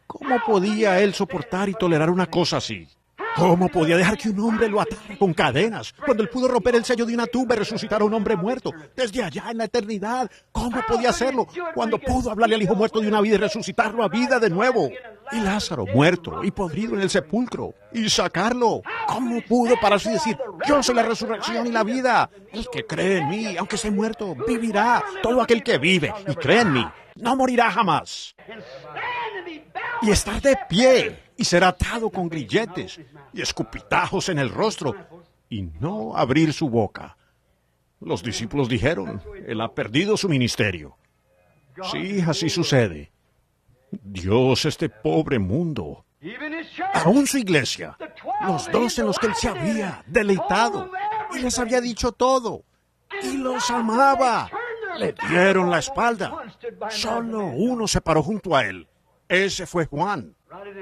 ¿Cómo podía él soportar y tolerar una cosa así? ¿Cómo podía dejar que un hombre lo atara con cadenas, cuando él pudo romper el sello de una tumba y resucitar a un hombre muerto, desde allá en la eternidad? ¿Cómo podía hacerlo, cuando pudo hablarle al hijo muerto de una vida y resucitarlo a vida de nuevo? Y Lázaro, muerto y podrido en el sepulcro, y sacarlo. ¿Cómo pudo pararse y decir, yo soy la resurrección y la vida? El que cree en mí, aunque esté muerto, vivirá. Todo aquel que vive y cree en mí, no morirá jamás. Y estar de pie y ser atado con grilletes y escupitajos en el rostro y no abrir su boca. Los discípulos dijeron, él ha perdido su ministerio. Sí, así sucede. Dios, este pobre mundo, aún su iglesia, los 12 en los que él se había deleitado y les había dicho todo, y los amaba, le dieron la espalda. Solo uno se paró junto a él. Ese fue Juan.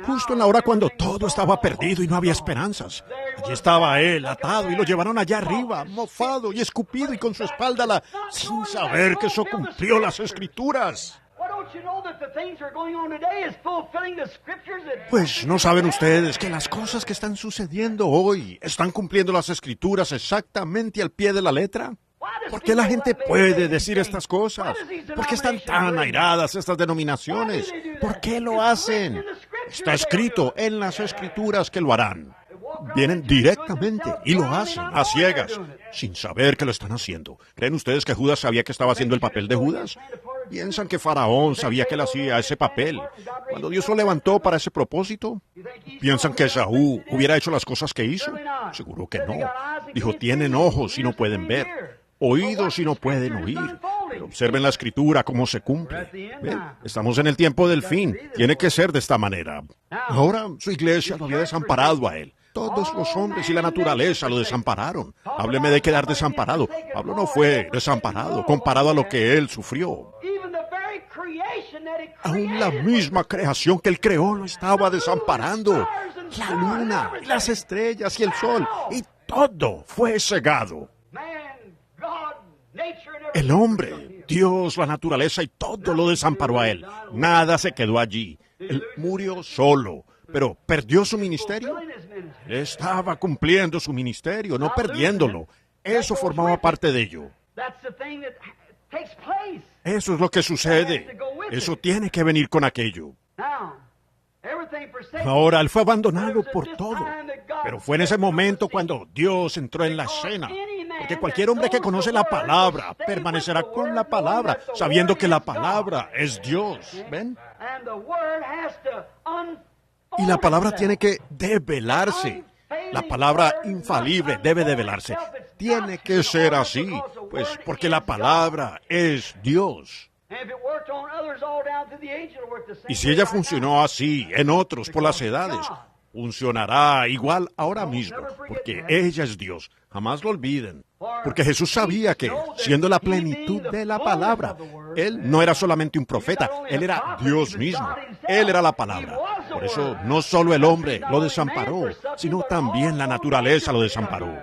Justo en la hora cuando todo estaba perdido y no había esperanzas. Allí estaba él, atado, y lo llevaron allá arriba, mofado y escupido y con su espalda sin saber que eso cumplió las Escrituras. Pues no saben ustedes que las cosas que están sucediendo hoy están cumpliendo las Escrituras exactamente al pie de la letra. ¿Por qué la gente puede decir estas cosas? ¿Por qué están tan airadas estas denominaciones? ¿Por qué lo hacen? Está escrito en las Escrituras que lo harán. Vienen directamente y lo hacen a ciegas, sin saber que lo están haciendo. ¿Creen ustedes que Judas sabía que estaba haciendo el papel de Judas? ¿Piensan que Faraón sabía que él hacía ese papel cuando Dios lo levantó para ese propósito? ¿Piensan que Esaú hubiera hecho las cosas que hizo? Seguro que no. Dijo, tienen ojos y no pueden ver, oídos y no pueden oír. Pero observen la Escritura, cómo se cumple. ¿Ven? Estamos en el tiempo del fin. Tiene que ser de esta manera. Ahora su iglesia lo había desamparado a él. Todos los hombres y la naturaleza lo desampararon. Hábleme de quedar desamparado. Pablo no fue desamparado comparado a lo que él sufrió. Aún la misma creación que él creó lo estaba desamparando. La luna, y las estrellas y el sol, y todo fue cegado. El hombre, Dios, la naturaleza y todo lo desamparó a él. Nada se quedó allí. Él murió solo, pero ¿perdió su ministerio? Estaba cumpliendo su ministerio, no perdiéndolo. Eso formaba parte de ello. Eso es lo que sucede. Eso tiene que venir con aquello. Ahora, él fue abandonado por todo. Pero fue en ese momento cuando Dios entró en la escena. Porque cualquier hombre que conoce la palabra permanecerá con la palabra, sabiendo que la palabra es Dios. ¿Ven? Y la palabra tiene que develarse. La palabra infalible debe develarse. Tiene que ser así, pues porque la palabra es Dios. Y si ella funcionó así en otros por las edades, funcionará igual ahora mismo, porque ella es Dios. Jamás lo olviden. Porque Jesús sabía que, siendo la plenitud de la palabra, Él no era solamente un profeta, Él era Dios mismo. Él era la palabra. Por eso no solo el hombre lo desamparó, sino también la naturaleza lo desamparó.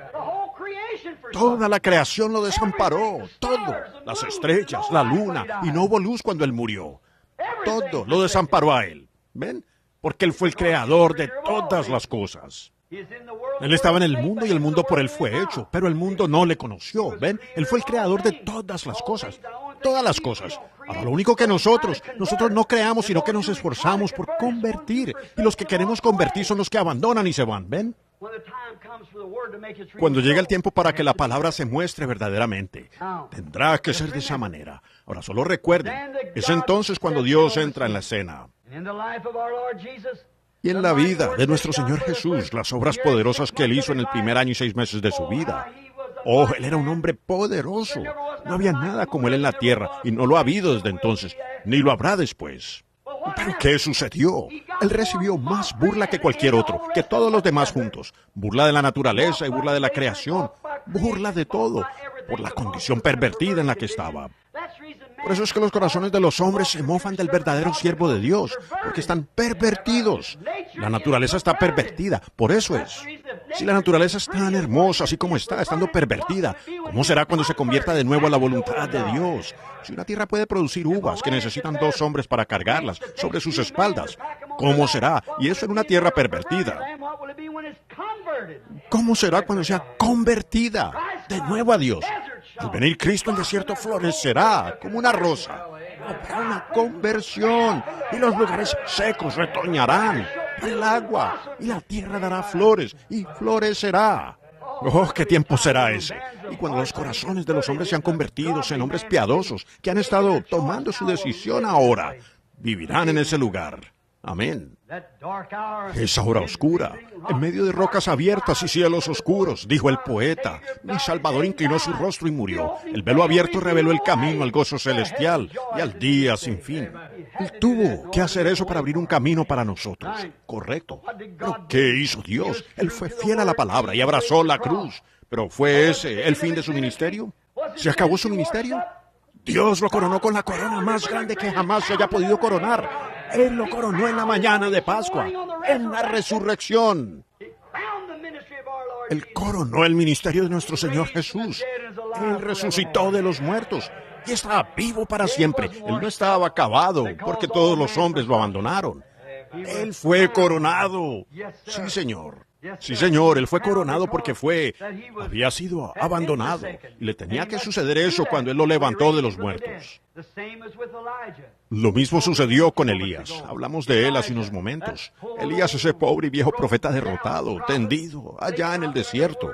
Toda la creación lo desamparó, todo, las estrellas, la luna, y no hubo luz cuando Él murió. Todo lo desamparó a Él. ¿Ven? Porque Él fue el creador de todas las cosas. Él estaba en el mundo y el mundo por Él fue hecho, pero el mundo no le conoció. ¿Ven? Él fue el creador de todas las cosas. Todas las cosas. Ahora, lo único que nosotros no creamos, sino que nos esforzamos por convertir. Y los que queremos convertir son los que abandonan y se van. ¿Ven? Cuando llega el tiempo para que la palabra se muestre verdaderamente, tendrá que ser de esa manera. Ahora, solo recuerden, es entonces cuando Dios entra en la escena. Y en la vida de nuestro Señor Jesús, las obras poderosas que Él hizo en el primer año y 6 meses de su vida. Oh, Él era un hombre poderoso. No había nada como Él en la tierra, y no lo ha habido desde entonces, ni lo habrá después. ¿Pero qué sucedió? Él recibió más burla que cualquier otro, que todos los demás juntos. Burla de la naturaleza y burla de la creación. Burla de todo, por la condición pervertida en la que estaba. Por eso es que los corazones de los hombres se mofan del verdadero siervo de Dios, porque están pervertidos. La naturaleza está pervertida, por eso es. Si la naturaleza es tan hermosa, así como está, estando pervertida, ¿cómo será cuando se convierta de nuevo a la voluntad de Dios? Si una tierra puede producir uvas que necesitan 2 hombres para cargarlas sobre sus espaldas, ¿cómo será? Y eso en una tierra pervertida. ¿Cómo será cuando sea convertida de nuevo a Dios? Al venir Cristo, el desierto florecerá como una rosa. Habrá una conversión y los lugares secos retoñarán por el agua y la tierra dará flores y florecerá. Oh, qué tiempo será ese. Y cuando los corazones de los hombres sean convertidos en hombres piadosos que han estado tomando su decisión ahora, vivirán en ese lugar. Amén. Esa hora oscura, en medio de rocas abiertas y cielos oscuros, dijo el poeta, mi Salvador inclinó su rostro y murió. El velo abierto reveló el camino al gozo celestial y al día sin fin. Él tuvo que hacer eso para abrir un camino para nosotros. Correcto. ¿Pero qué hizo Dios? Él fue fiel a la palabra y abrazó la cruz. ¿Pero fue ese el fin de su ministerio? ¿Se acabó su ministerio? Dios lo coronó con la corona más grande que jamás se haya podido coronar. Él lo coronó en la mañana de Pascua, en la resurrección. Él coronó el ministerio de nuestro Señor Jesús. Él resucitó de los muertos y está vivo para siempre. Él no estaba acabado porque todos los hombres lo abandonaron. Él fue coronado. Sí, Señor. Sí, Señor, Él fue coronado porque había sido abandonado. Y le tenía que suceder eso cuando Él lo levantó de los muertos. Lo mismo sucedió con Elías. Hablamos de él hace unos momentos. Elías, ese pobre y viejo profeta derrotado, tendido, allá en el desierto.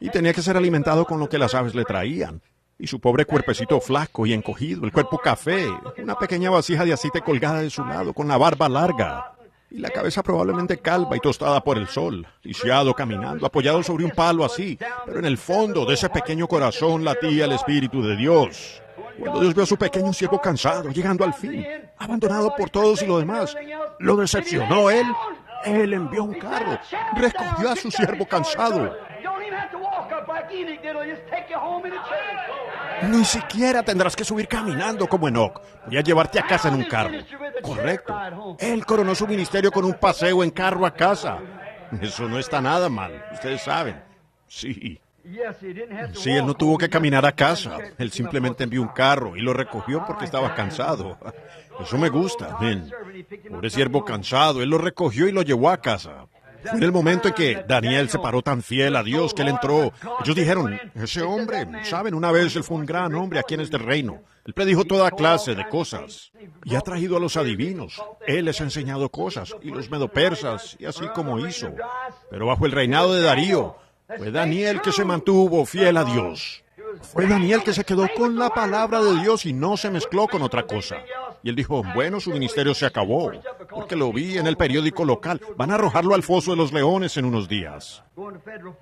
Y tenía que ser alimentado con lo que las aves le traían. Y su pobre cuerpecito flaco y encogido, el cuerpo café, una pequeña vasija de aceite colgada de su lado, con la barba larga. Y la cabeza probablemente calva y tostada por el sol, lisiado caminando, apoyado sobre un palo así. Pero en el fondo de ese pequeño corazón latía el Espíritu de Dios. Cuando Dios vio a su pequeño siervo cansado, llegando al fin, abandonado por todos y lo demás, lo decepcionó Él. Él envió un carro, recogió a su siervo cansado. Ni siquiera tendrás que subir caminando como Enoc. Voy a llevarte a casa en un carro. Correcto. Él coronó su ministerio con un paseo en carro a casa. Eso no está nada mal, ustedes saben. Sí. Sí, él no tuvo que caminar a casa. Él simplemente envió un carro y lo recogió porque estaba cansado. Eso me gusta, amén. Pobre siervo cansado, él lo recogió y lo llevó a casa. Fue en el momento en que Daniel se paró tan fiel a Dios que él entró. Ellos dijeron, ese hombre, saben, una vez él fue un gran hombre aquí en este reino. Él predijo toda clase de cosas y ha traído a los adivinos. Él les ha enseñado cosas y los medopersas y así como hizo. Pero bajo el reinado de Darío, fue Daniel que se mantuvo fiel a Dios. Fue Daniel que se quedó con la palabra de Dios y no se mezcló con otra cosa. Y él dijo, bueno, su ministerio se acabó, porque lo vi en el periódico local. Van a arrojarlo al foso de los leones en unos días.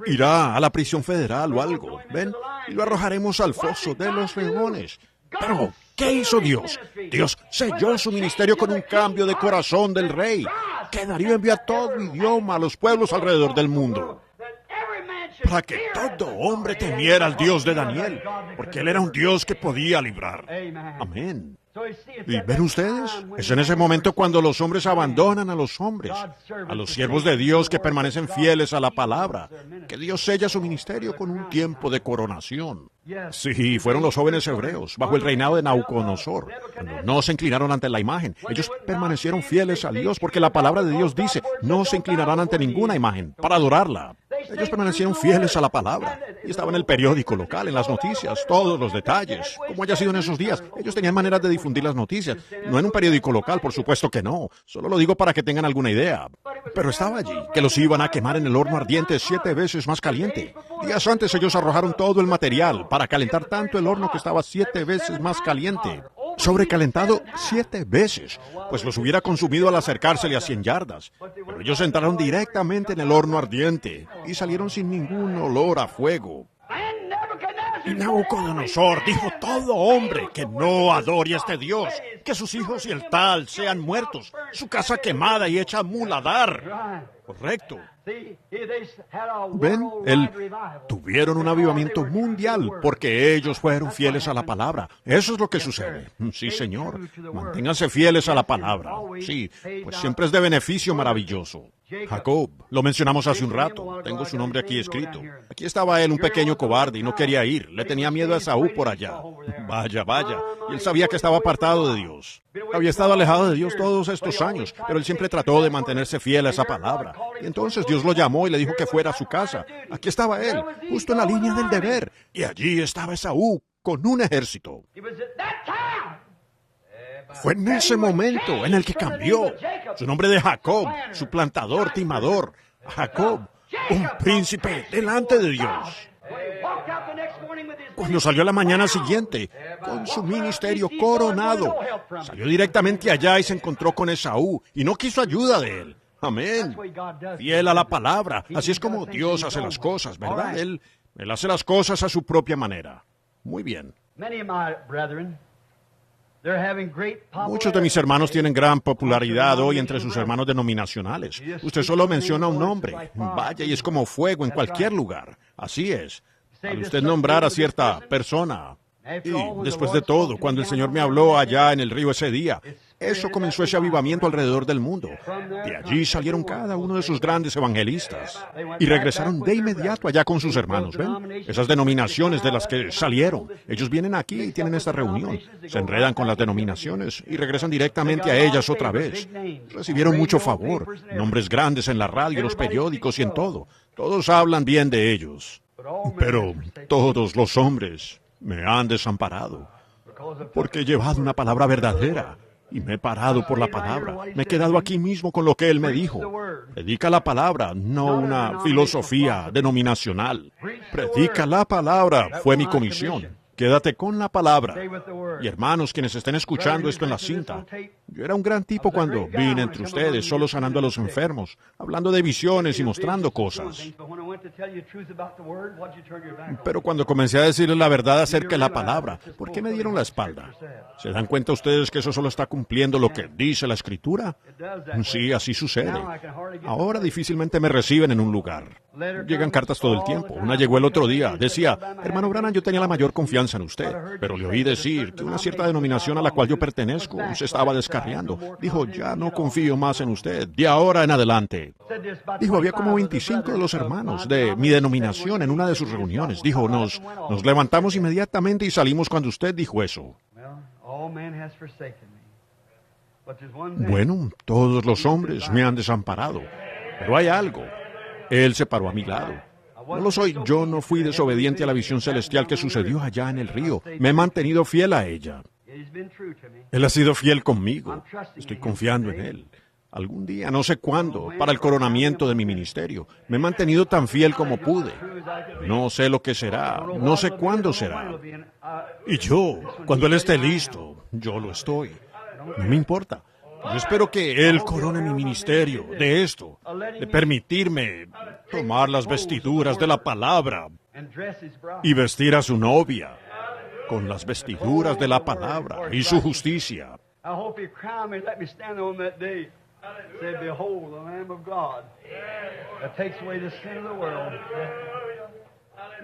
Irá a la prisión federal o algo, ¿ven? Y lo arrojaremos al foso de los leones. Pero, ¿Qué hizo Dios? Dios selló su ministerio con un cambio de corazón del rey, que Darío envió a todo idioma a los pueblos alrededor del mundo, para que todo hombre temiera al Dios de Daniel, porque él era un Dios que podía librar. Amén. ¿Y ven ustedes? Es en ese momento cuando los hombres abandonan a los hombres, a los siervos de Dios que permanecen fieles a la palabra, que Dios sella su ministerio con un tiempo de coronación. Sí, fueron los jóvenes hebreos, bajo el reinado de Nabucodonosor, cuando no se inclinaron ante la imagen. Ellos permanecieron fieles a Dios, porque la palabra de Dios dice, no se inclinarán ante ninguna imagen para adorarla. Ellos permanecieron fieles a la palabra. Y estaba en el periódico local, en las noticias, todos los detalles, como haya sido en esos días. Ellos tenían maneras de difundir las noticias. No en un periódico local, por supuesto que no. Solo lo digo para que tengan alguna idea. Pero estaba allí, que los iban a quemar en el horno ardiente 7 veces más caliente. Días antes ellos arrojaron todo el material para calentar tanto el horno que estaba 7 veces más caliente. Sobrecalentado 7 veces, pues los hubiera consumido al acercársele a 100 yardas. Pero ellos entraron directamente en el horno ardiente y salieron sin ningún olor a fuego. Y Nabucodonosor dijo, todo hombre que no adore a este Dios, que sus hijos y el tal sean muertos, su casa quemada y hecha muladar. Correcto. ¿Ven? Tuvieron un avivamiento mundial porque ellos fueron fieles a la palabra. Eso es lo que sucede. Sí, señor. Manténganse fieles a la palabra. Sí, pues siempre es de beneficio maravilloso. Jacob, lo mencionamos hace un rato. Tengo su nombre aquí escrito. Aquí estaba él, un pequeño cobarde, y no quería ir. Le tenía miedo a Esaú por allá. Vaya, vaya. Y él sabía que estaba apartado de Dios. Había estado alejado de Dios todos estos años, pero él siempre trató de mantenerse fiel a esa palabra. Y entonces Dios lo llamó y le dijo que fuera a su casa. Aquí estaba él, justo en la línea del deber. Y allí estaba Esaú, con un ejército. Fue en ese momento en el que cambió su nombre de Jacob, su plantador, timador, Jacob, un príncipe delante de Dios. Cuando salió a la mañana siguiente, con su ministerio coronado, salió directamente allá y se encontró con Esaú y no quiso ayuda de él. Amén. Fiel a la palabra. Así es como Dios hace las cosas, ¿verdad? Él hace las cosas a su propia manera. Muy bien. Muchos de mis hermanos tienen gran popularidad hoy entre sus hermanos denominacionales. Usted solo menciona un nombre. Vaya, y es como fuego en cualquier lugar. Así es. Al usted nombrar a cierta persona. Y después de todo, cuando el Señor me habló allá en el río ese día, eso comenzó ese avivamiento alrededor del mundo. De allí salieron cada uno de sus grandes evangelistas y regresaron de inmediato allá con sus hermanos. ¿Ven? Esas denominaciones de las que salieron, ellos vienen aquí y tienen esta reunión, se enredan con las denominaciones y regresan directamente a ellas otra vez. Recibieron mucho favor, nombres grandes en la radio, los periódicos y en todo. Todos hablan bien de ellos. Pero todos los hombres me han desamparado, porque he llevado una palabra verdadera, y me he parado por la palabra. Me he quedado aquí mismo con lo que Él me dijo. Predica la palabra, no una filosofía denominacional. Predica la palabra, fue mi comisión. Quédate con la palabra. Y hermanos, quienes estén escuchando esto en la cinta, yo era un gran tipo cuando vine entre ustedes, solo sanando a los enfermos, hablando de visiones y mostrando cosas. Pero cuando comencé a decirles la verdad acerca de la palabra, ¿por qué me dieron la espalda? ¿Se dan cuenta ustedes que eso solo está cumpliendo lo que dice la Escritura? Sí, así sucede. Ahora difícilmente me reciben en un lugar. Llegan cartas todo el tiempo. Una llegó el otro día. Decía, hermano Branham, yo tenía la mayor confianza en usted, pero le oí decir que una cierta denominación a la cual yo pertenezco se estaba descarriando. Dijo, ya no confío más en usted, de ahora en adelante. Dijo, había como 25 de los hermanos de mi denominación en una de sus reuniones. Dijo, nos levantamos inmediatamente y salimos cuando usted dijo eso. Bueno, todos los hombres me han desamparado, pero hay algo. Él se paró a mi lado. No lo soy, yo no fui desobediente a la visión celestial que sucedió allá en el río. Me he mantenido fiel a ella. Él ha sido fiel conmigo. Estoy confiando en Él. Algún día, no sé cuándo, para el coronamiento de mi ministerio, me he mantenido tan fiel como pude. No sé lo que será, no sé cuándo será. Y yo, cuando Él esté listo, yo lo estoy. No me importa. Yo espero que Él corone mi ministerio de esto, de permitirme tomar las vestiduras de la palabra y vestir a su novia. con las vestiduras de la palabra y su justicia. I hope He crown me and let me stand on that day. Say, behold, the Lamb of God that takes away the sin of the world.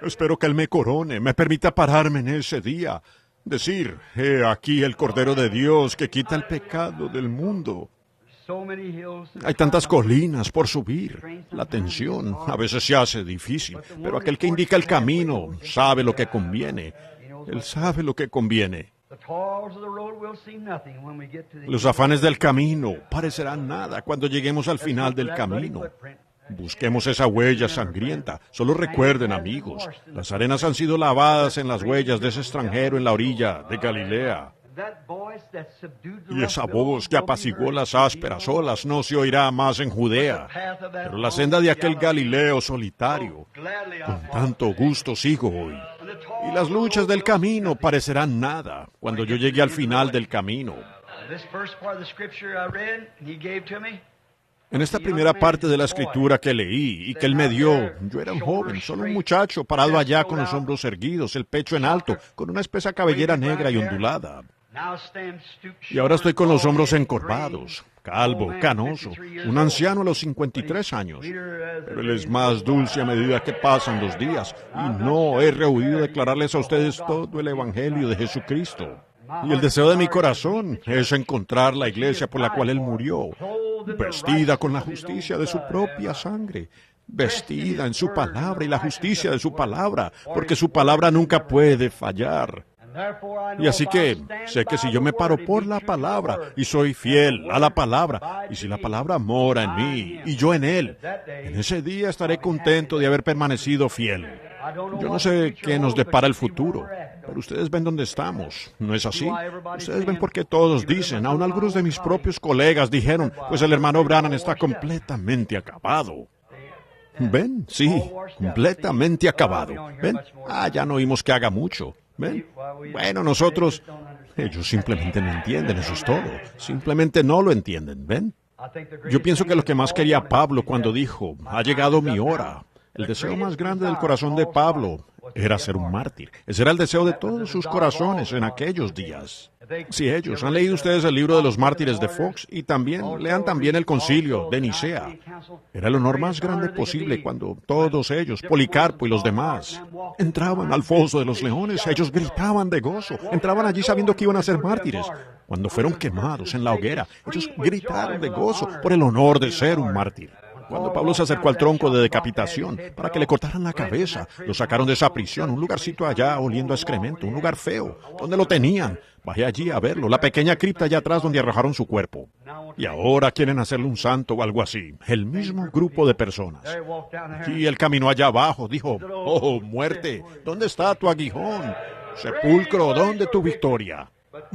Espero que Él me corone, me permita pararme en ese día. Decir, he aquí el Cordero de Dios que quita el pecado del mundo. Hay tantas colinas por subir. La tensión a veces se hace difícil, pero aquel que indica el camino sabe lo que conviene. Él sabe lo que conviene. Los afanes del camino parecerán nada cuando lleguemos al final del camino. Busquemos esa huella sangrienta. Solo recuerden, amigos, las arenas han sido lavadas en las huellas de ese extranjero en la orilla de Galilea. Y esa voz que apaciguó las ásperas olas no se oirá más en Judea. Pero la senda de aquel Galileo solitario, con tanto gusto sigo hoy. Y las luchas del camino parecerán nada cuando yo llegue al final del camino. En esta primera parte de la escritura que leí y que Él me dio, yo era un joven, solo un muchacho, parado allá con los hombros erguidos, el pecho en alto, con una espesa cabellera negra y ondulada. Y ahora estoy con los hombros encorvados, calvo, canoso, un anciano a los 53 años. Pero Él es más dulce a medida que pasan los días, y no he rehuido declararles a ustedes todo el Evangelio de Jesucristo. Y el deseo de mi corazón es encontrar la iglesia por la cual Él murió, vestida con la justicia de su propia sangre, vestida en su palabra y la justicia de su palabra, porque su palabra nunca puede fallar. Y así que sé que si yo me paro por la palabra y soy fiel a la palabra, y si la palabra mora en mí y yo en Él, en ese día estaré contento de haber permanecido fiel. Yo no sé qué nos depara el futuro, pero ustedes ven dónde estamos, ¿no es así? Ustedes ven por qué todos dicen, aun algunos de mis propios colegas dijeron, pues el hermano Branham está completamente acabado. ¿Ven? Sí, completamente acabado. ¿Ven? Ya no oímos que haga mucho. ¿Ven? Bueno, nosotros... Ellos simplemente no entienden, eso es todo. Simplemente no lo entienden, ¿ven? Yo pienso que lo que más quería Pablo cuando dijo, ha llegado mi hora. El deseo más grande del corazón de Pablo era ser un mártir. Ese era el deseo de todos sus corazones en aquellos días. Si ellos han leído ustedes el libro de los mártires de Fox y lean también el concilio de Nicea. Era el honor más grande posible cuando todos ellos, Policarpo y los demás, entraban al foso de los leones. Ellos gritaban de gozo. Entraban allí sabiendo que iban a ser mártires. Cuando fueron quemados en la hoguera, ellos gritaron de gozo por el honor de ser un mártir. Cuando Pablo se acercó al tronco de decapitación para que le cortaran la cabeza, lo sacaron de esa prisión, un lugarcito allá oliendo a excremento, un lugar feo, donde lo tenían. Bajé allí a verlo, la pequeña cripta allá atrás donde arrojaron su cuerpo. Y ahora quieren hacerle un santo o algo así. El mismo grupo de personas. Y él caminó allá abajo, dijo, oh, muerte, ¿dónde está tu aguijón? Sepulcro, ¿dónde tu victoria?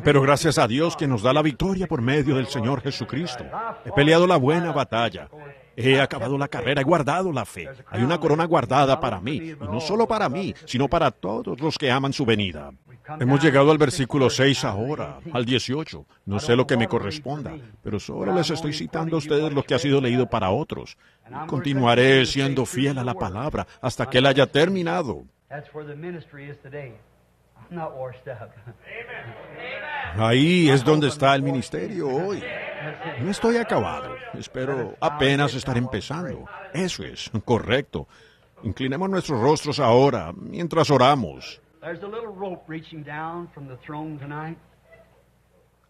Pero gracias a Dios que nos da la victoria por medio del Señor Jesucristo. He peleado la buena batalla. He acabado la carrera, he guardado la fe. Hay una corona guardada para mí, y no solo para mí, sino para todos los que aman su venida. Hemos llegado al versículo 6 ahora, al 18. No sé lo que me corresponda, pero solo les estoy citando a ustedes lo que ha sido leído para otros. Continuaré siendo fiel a la palabra hasta que Él haya terminado. Ahí es donde está el ministerio hoy. No estoy acabado. Espero apenas estar empezando. Eso es, correcto. Inclinemos nuestros rostros ahora, mientras oramos.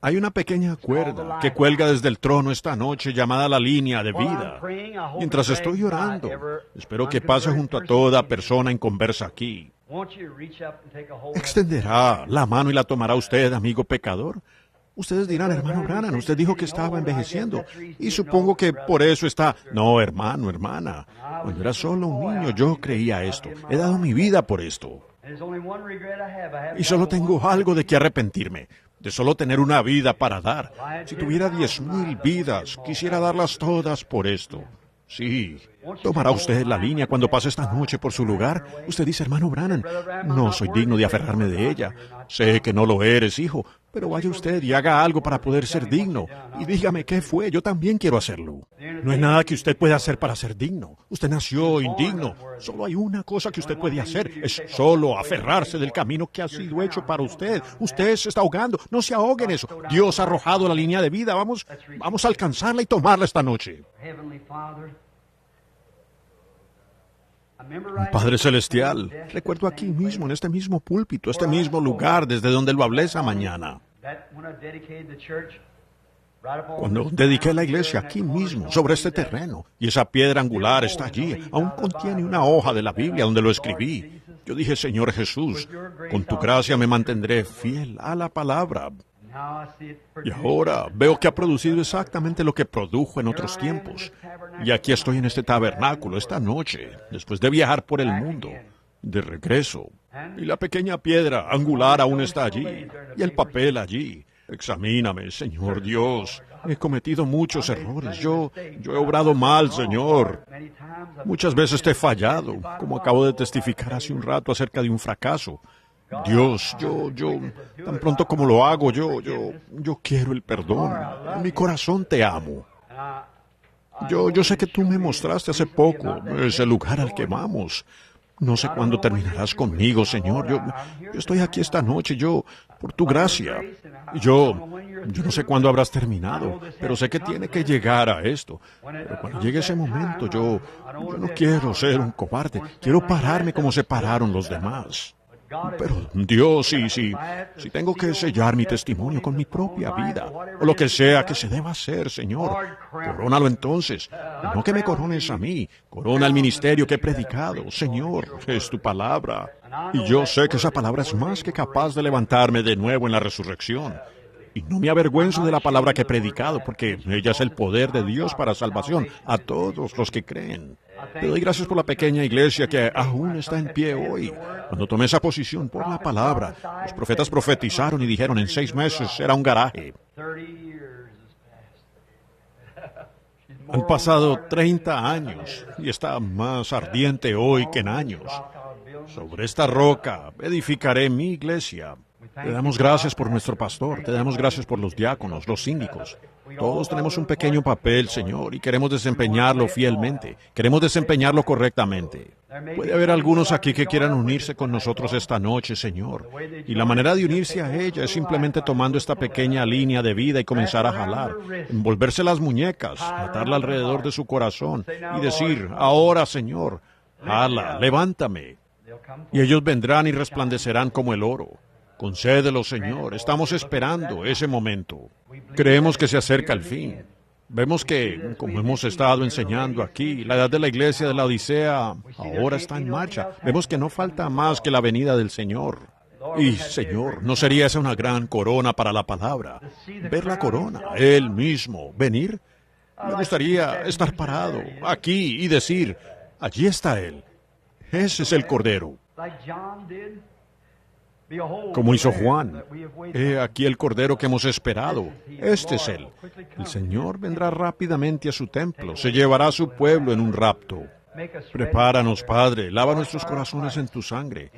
Hay una pequeña cuerda que cuelga desde el trono esta noche llamada la línea de vida. Mientras estoy orando, espero que pase junto a toda persona en conversa aquí. ¿Extenderá la mano y la tomará usted, amigo pecador? Ustedes dirán, hermano Branham, usted dijo que estaba envejeciendo. Y supongo que por eso está... No, hermano, hermana. Cuando era solo un niño yo creía esto. He dado mi vida por esto. Y solo tengo algo de que arrepentirme. De solo tener una vida para dar. Si tuviera 10,000 vidas, quisiera darlas todas por esto. Sí. ¿Tomará usted la línea cuando pase esta noche por su lugar? Usted dice, hermano Branham, no soy digno de aferrarme de ella. Sé que no lo eres, hijo, Pero vaya usted y haga algo para poder ser digno. Y dígame qué fue, yo también quiero hacerlo. No hay nada que usted pueda hacer para ser digno. Usted nació indigno. Solo hay una cosa que usted puede hacer. Es solo aferrarse del camino que ha sido hecho para usted. Usted se está ahogando. No se ahogue en eso. Dios ha arrojado la línea de vida. Vamos a alcanzarla y tomarla esta noche. Padre Celestial, recuerdo aquí mismo, en este mismo púlpito, este mismo lugar desde donde lo hablé esa mañana. Cuando dediqué la iglesia aquí mismo, sobre este terreno, y esa piedra angular está allí, aún contiene una hoja de la Biblia donde lo escribí. Yo dije, Señor Jesús, con tu gracia me mantendré fiel a la palabra. Y ahora veo que ha producido exactamente lo que produjo en otros tiempos. Y aquí estoy en este tabernáculo esta noche, después de viajar por el mundo, de regreso. Y la pequeña piedra angular aún está allí, y el papel allí. Examíname, Señor Dios. He cometido muchos errores. Yo he obrado mal, Señor. Muchas veces te he fallado, como acabo de testificar hace un rato acerca de un fracaso. Dios, tan pronto como lo hago, yo quiero el perdón. En mi corazón te amo. Yo sé que tú me mostraste hace poco ese lugar al que vamos. No sé cuándo terminarás conmigo, Señor. Yo estoy aquí esta noche, por tu gracia. Yo no sé cuándo habrás terminado, pero sé que tiene que llegar a esto. Pero cuando llegue ese momento, yo no quiero ser un cobarde. Quiero pararme como se pararon los demás. Pero Dios, si tengo que sellar mi testimonio con mi propia vida, o lo que sea que se deba hacer, Señor, corónalo entonces. No que me corones a mí, corona el ministerio que he predicado, Señor, es tu palabra. Y yo sé que esa palabra es más que capaz de levantarme de nuevo en la resurrección. Y no me avergüenzo de la palabra que he predicado, porque ella es el poder de Dios para salvación a todos los que creen. Te doy gracias por la pequeña iglesia que aún está en pie hoy. Cuando tomé esa posición por la palabra, los profetas profetizaron y dijeron en 6 meses era un garaje. Han pasado 30 años y está más ardiente hoy que en años. Sobre esta roca edificaré mi iglesia. Te damos gracias por nuestro pastor, te damos gracias por los diáconos, los síndicos. Todos tenemos un pequeño papel, Señor, y queremos desempeñarlo fielmente, queremos desempeñarlo correctamente. Puede haber algunos aquí que quieran unirse con nosotros esta noche, Señor, y la manera de unirse a ella es simplemente tomando esta pequeña línea de vida y comenzar a jalar, envolverse las muñecas, atarla alrededor de su corazón y decir, ahora, Señor, jala, levántame. Y ellos vendrán y resplandecerán como el oro. Concédelo, Señor. Estamos esperando ese momento. Creemos que se acerca el fin. Vemos que, como hemos estado enseñando aquí, la edad de la iglesia de la Odisea ahora está en marcha. Vemos que no falta más que la venida del Señor. Y, Señor, ¿no sería esa una gran corona para la palabra? Ver la corona, Él mismo, venir. Me gustaría estar parado aquí y decir, allí está Él. Ese es el Cordero. Como hizo Juan, he aquí el Cordero que hemos esperado. Este es Él. El Señor vendrá rápidamente a su templo, se llevará a su pueblo en un rapto. Prepáranos, Padre, lava nuestros corazones en tu sangre,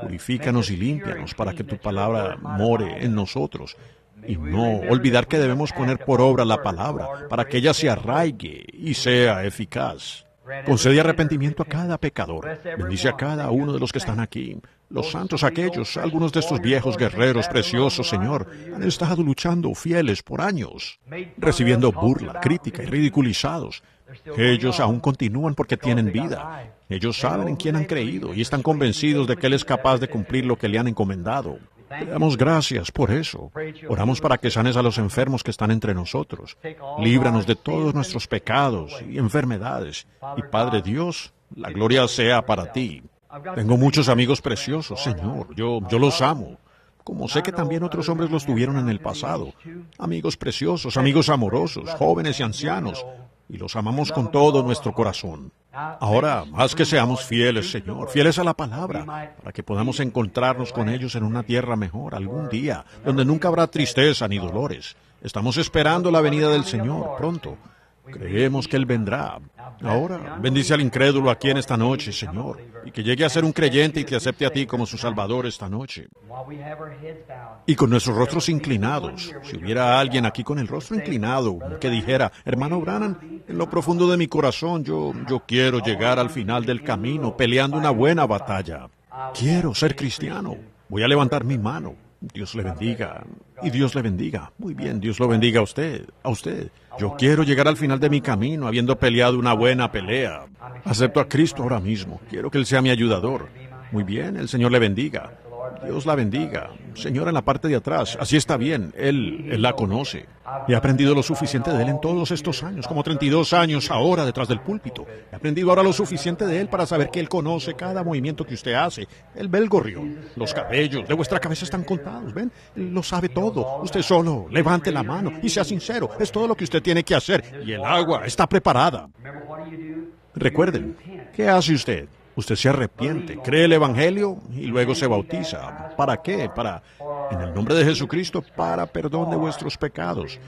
purifícanos y límpianos para que tu palabra more en nosotros. Y no olvidar que debemos poner por obra la palabra para que ella se arraigue y sea eficaz. Concede arrepentimiento a cada pecador. Bendice a cada uno de los que están aquí. Los santos aquellos, algunos de estos viejos guerreros preciosos, Señor, han estado luchando fieles por años, recibiendo burla, crítica y ridiculizados. Ellos aún continúan porque tienen vida. Ellos saben en quién han creído y están convencidos de que Él es capaz de cumplir lo que le han encomendado. Te damos gracias por eso. Oramos para que sanes a los enfermos que están entre nosotros. Líbranos de todos nuestros pecados y enfermedades. Y Padre Dios, la gloria sea para ti. Tengo muchos amigos preciosos, Señor. Yo los amo. Como sé que también otros hombres los tuvieron en el pasado. Amigos preciosos, amigos amorosos, jóvenes y ancianos. Y los amamos con todo nuestro corazón. Ahora, haz que seamos fieles, Señor, fieles a la palabra, para que podamos encontrarnos con ellos en una tierra mejor algún día, donde nunca habrá tristeza ni dolores. Estamos esperando la venida del Señor pronto. Creemos que Él vendrá. Ahora, bendice al incrédulo aquí en esta noche, Señor, y que llegue a ser un creyente y te acepte a ti como su Salvador esta noche. Y con nuestros rostros inclinados, si hubiera alguien aquí con el rostro inclinado que dijera, hermano Branham, en lo profundo de mi corazón yo quiero llegar al final del camino peleando una buena batalla. Quiero ser cristiano. Voy a levantar mi mano. Dios le bendiga. Y Dios le bendiga. Muy bien, Dios lo bendiga a usted. A usted. Yo quiero llegar al final de mi camino habiendo peleado una buena pelea. Acepto a Cristo ahora mismo. Quiero que Él sea mi ayudador. Muy bien, el Señor le bendiga. Dios la bendiga. Señora en la parte de atrás, así está bien. Él la conoce. He aprendido lo suficiente de Él en todos estos años, como 32 años ahora detrás del púlpito. He aprendido ahora lo suficiente de Él para saber que Él conoce cada movimiento que usted hace. Él ve el gorrión. Los cabellos de vuestra cabeza están contados, ¿ven? Él lo sabe todo. Usted solo levante la mano y sea sincero. Es todo lo que usted tiene que hacer. Y el agua está preparada. Recuerden, ¿qué hace usted? Usted se arrepiente, cree el Evangelio y luego se bautiza. ¿Para qué? En el nombre de Jesucristo, para perdón de vuestros pecados.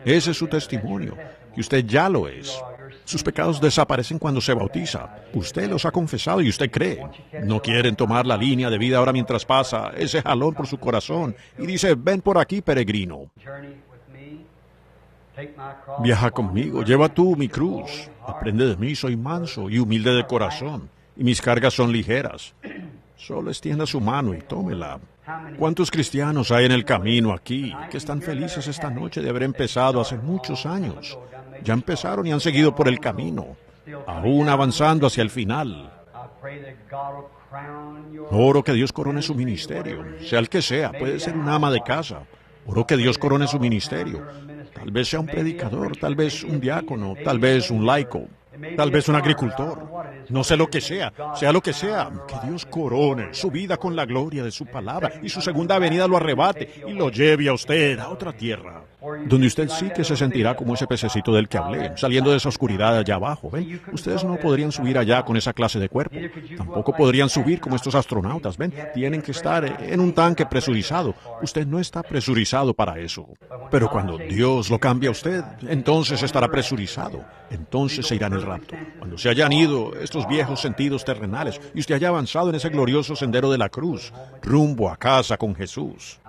Ese es su testimonio, que usted ya lo es. Sus pecados desaparecen cuando se bautiza. Usted los ha confesado y usted cree. No quieren tomar la línea de vida ahora mientras pasa ese jalón por su corazón y dice, ven por aquí, peregrino. Viaja conmigo, lleva tú mi cruz. Aprende de mí, soy manso y humilde de corazón. Y mis cargas son ligeras. Solo extienda su mano y tómela. ¿Cuántos cristianos hay en el camino aquí que están felices esta noche de haber empezado hace muchos años? Ya empezaron y han seguido por el camino, aún avanzando hacia el final. Oro que Dios corone su ministerio, sea el que sea, puede ser una ama de casa. Oro que Dios corone su ministerio. Tal vez sea un predicador, tal vez un diácono, tal vez un laico. Tal vez un agricultor, no sé lo que sea lo que sea, que Dios corone su vida con la gloria de su palabra y su segunda venida lo arrebate y lo lleve a usted a otra tierra, donde usted sí que se sentirá como ese pececito del que hablé, saliendo de esa oscuridad allá abajo, ¿ven? Ustedes no podrían subir allá con esa clase de cuerpo, tampoco podrían subir como estos astronautas, ¿ven? Tienen que estar en un tanque presurizado. Usted no está presurizado para eso, pero cuando Dios lo cambia a usted, entonces estará presurizado, entonces se irá en el rapto. Cuando se hayan ido estos viejos sentidos terrenales y usted haya avanzado en ese glorioso sendero de la cruz, rumbo a casa con Jesús.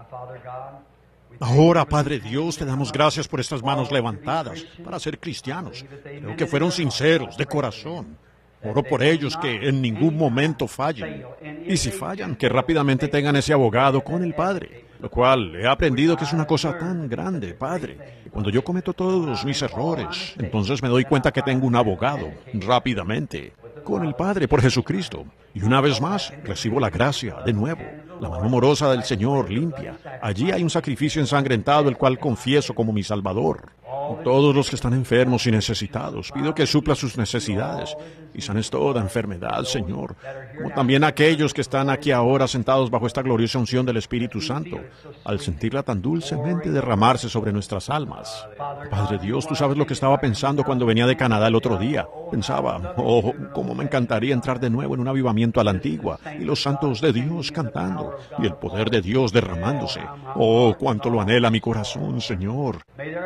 Ahora, Padre Dios, te damos gracias por estas manos levantadas para ser cristianos. Creo que fueron sinceros, de corazón. Oro por ellos que en ningún momento fallen. Y si fallan, que rápidamente tengan ese abogado con el Padre. Lo cual he aprendido que es una cosa tan grande, Padre. Cuando yo cometo todos mis errores, entonces me doy cuenta que tengo un abogado, rápidamente, con el Padre por Jesucristo. Y una vez más, recibo la gracia, de nuevo. La mano amorosa del Señor limpia. Allí hay un sacrificio ensangrentado, el cual confieso como mi Salvador. Todos los que están enfermos y necesitados, pido que supla sus necesidades y sanes toda enfermedad, Señor, como también aquellos que están aquí ahora sentados bajo esta gloriosa unción del Espíritu Santo, al sentirla tan dulcemente derramarse sobre nuestras almas. Padre Dios, tú sabes lo que estaba pensando cuando venía de Canadá el otro día. Pensaba, oh, cómo me encantaría entrar de nuevo en un avivamiento a la antigua, y los santos de Dios cantando, y el poder de Dios derramándose. Oh, cuánto lo anhela mi corazón, Señor.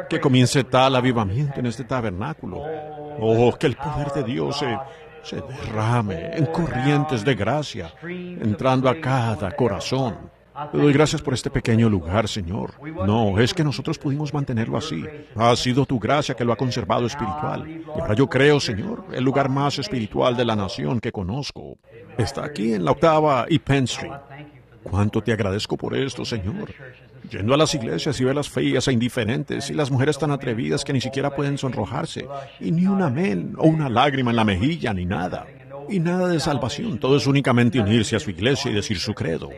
Que comience tal avivamiento en este tabernáculo. Oh, que el poder de Dios se derrame en corrientes de gracia, entrando a cada corazón. Te doy gracias por este pequeño lugar, Señor. No, es que nosotros pudimos mantenerlo así. Ha sido tu gracia que lo ha conservado espiritual. Y ahora yo creo, Señor, el lugar más espiritual de la nación que conozco está aquí en la 8ª y Penn Street. Cuánto te agradezco por esto, Señor. Yendo a las iglesias y ver las feas e indiferentes y las mujeres tan atrevidas que ni siquiera pueden sonrojarse, y ni un amén o una lágrima en la mejilla, ni nada. Y nada de salvación, todo es únicamente unirse a su iglesia y decir su credo.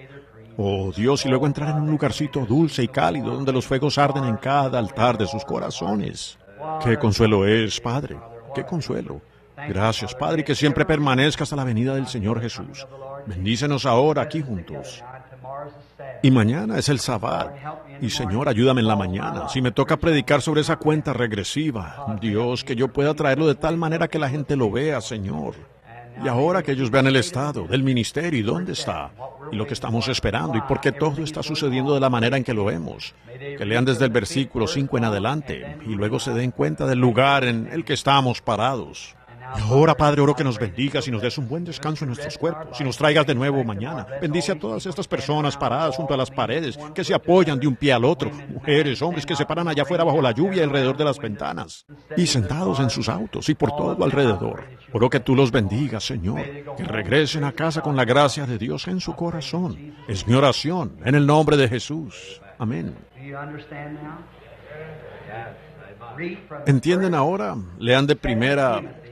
Oh Dios, y luego entrar en un lugarcito dulce y cálido donde los fuegos arden en cada altar de sus corazones. ¡Qué consuelo es, Padre! ¡Qué consuelo! Gracias, Padre, y que siempre permanezca hasta la venida del Señor Jesús. Bendícenos ahora aquí juntos. Y mañana es el Sabbat. Y Señor, ayúdame en la mañana. Si me toca predicar sobre esa cuenta regresiva, Dios, que yo pueda traerlo de tal manera que la gente lo vea, Señor. Y ahora que ellos vean el estado del ministerio y dónde está, y lo que estamos esperando, y por qué todo está sucediendo de la manera en que lo vemos, que lean desde el versículo 5 en adelante, y luego se den cuenta del lugar en el que estamos parados. Y ahora, Padre, oro que nos bendigas y nos des un buen descanso en nuestros cuerpos y nos traigas de nuevo mañana. Bendice a todas estas personas paradas junto a las paredes, que se apoyan de un pie al otro, mujeres, hombres que se paran allá afuera bajo la lluvia alrededor de las ventanas, y sentados en sus autos y por todo alrededor. Oro que tú los bendigas, Señor, que regresen a casa con la gracia de Dios en su corazón. Es mi oración, en el nombre de Jesús. Amén. ¿Entienden ahora? Lean de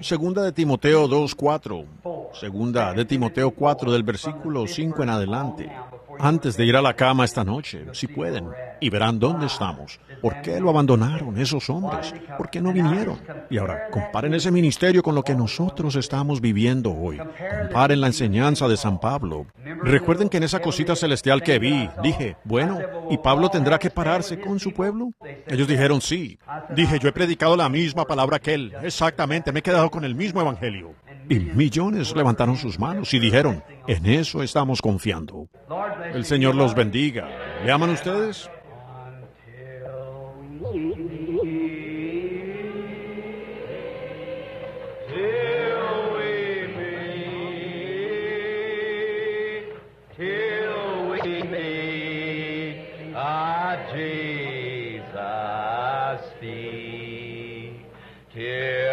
segunda de Timoteo 2:4, segunda de Timoteo 4 del versículo 5 en adelante. Antes de ir a la cama esta noche, si pueden, y verán dónde estamos. ¿Por qué lo abandonaron esos hombres? ¿Por qué no vinieron? Y ahora, comparen ese ministerio con lo que nosotros estamos viviendo hoy. Comparen la enseñanza de San Pablo. Recuerden que en esa cosita celestial que vi, dije, bueno, ¿y Pablo tendrá que pararse con su pueblo? Ellos dijeron sí. Dije, yo he predicado la misma palabra que él. Exactamente, me he quedado con el mismo evangelio. Y millones levantaron sus manos y dijeron, en eso estamos confiando. El Señor los bendiga. ¿Le aman ustedes? Jesus' feet, till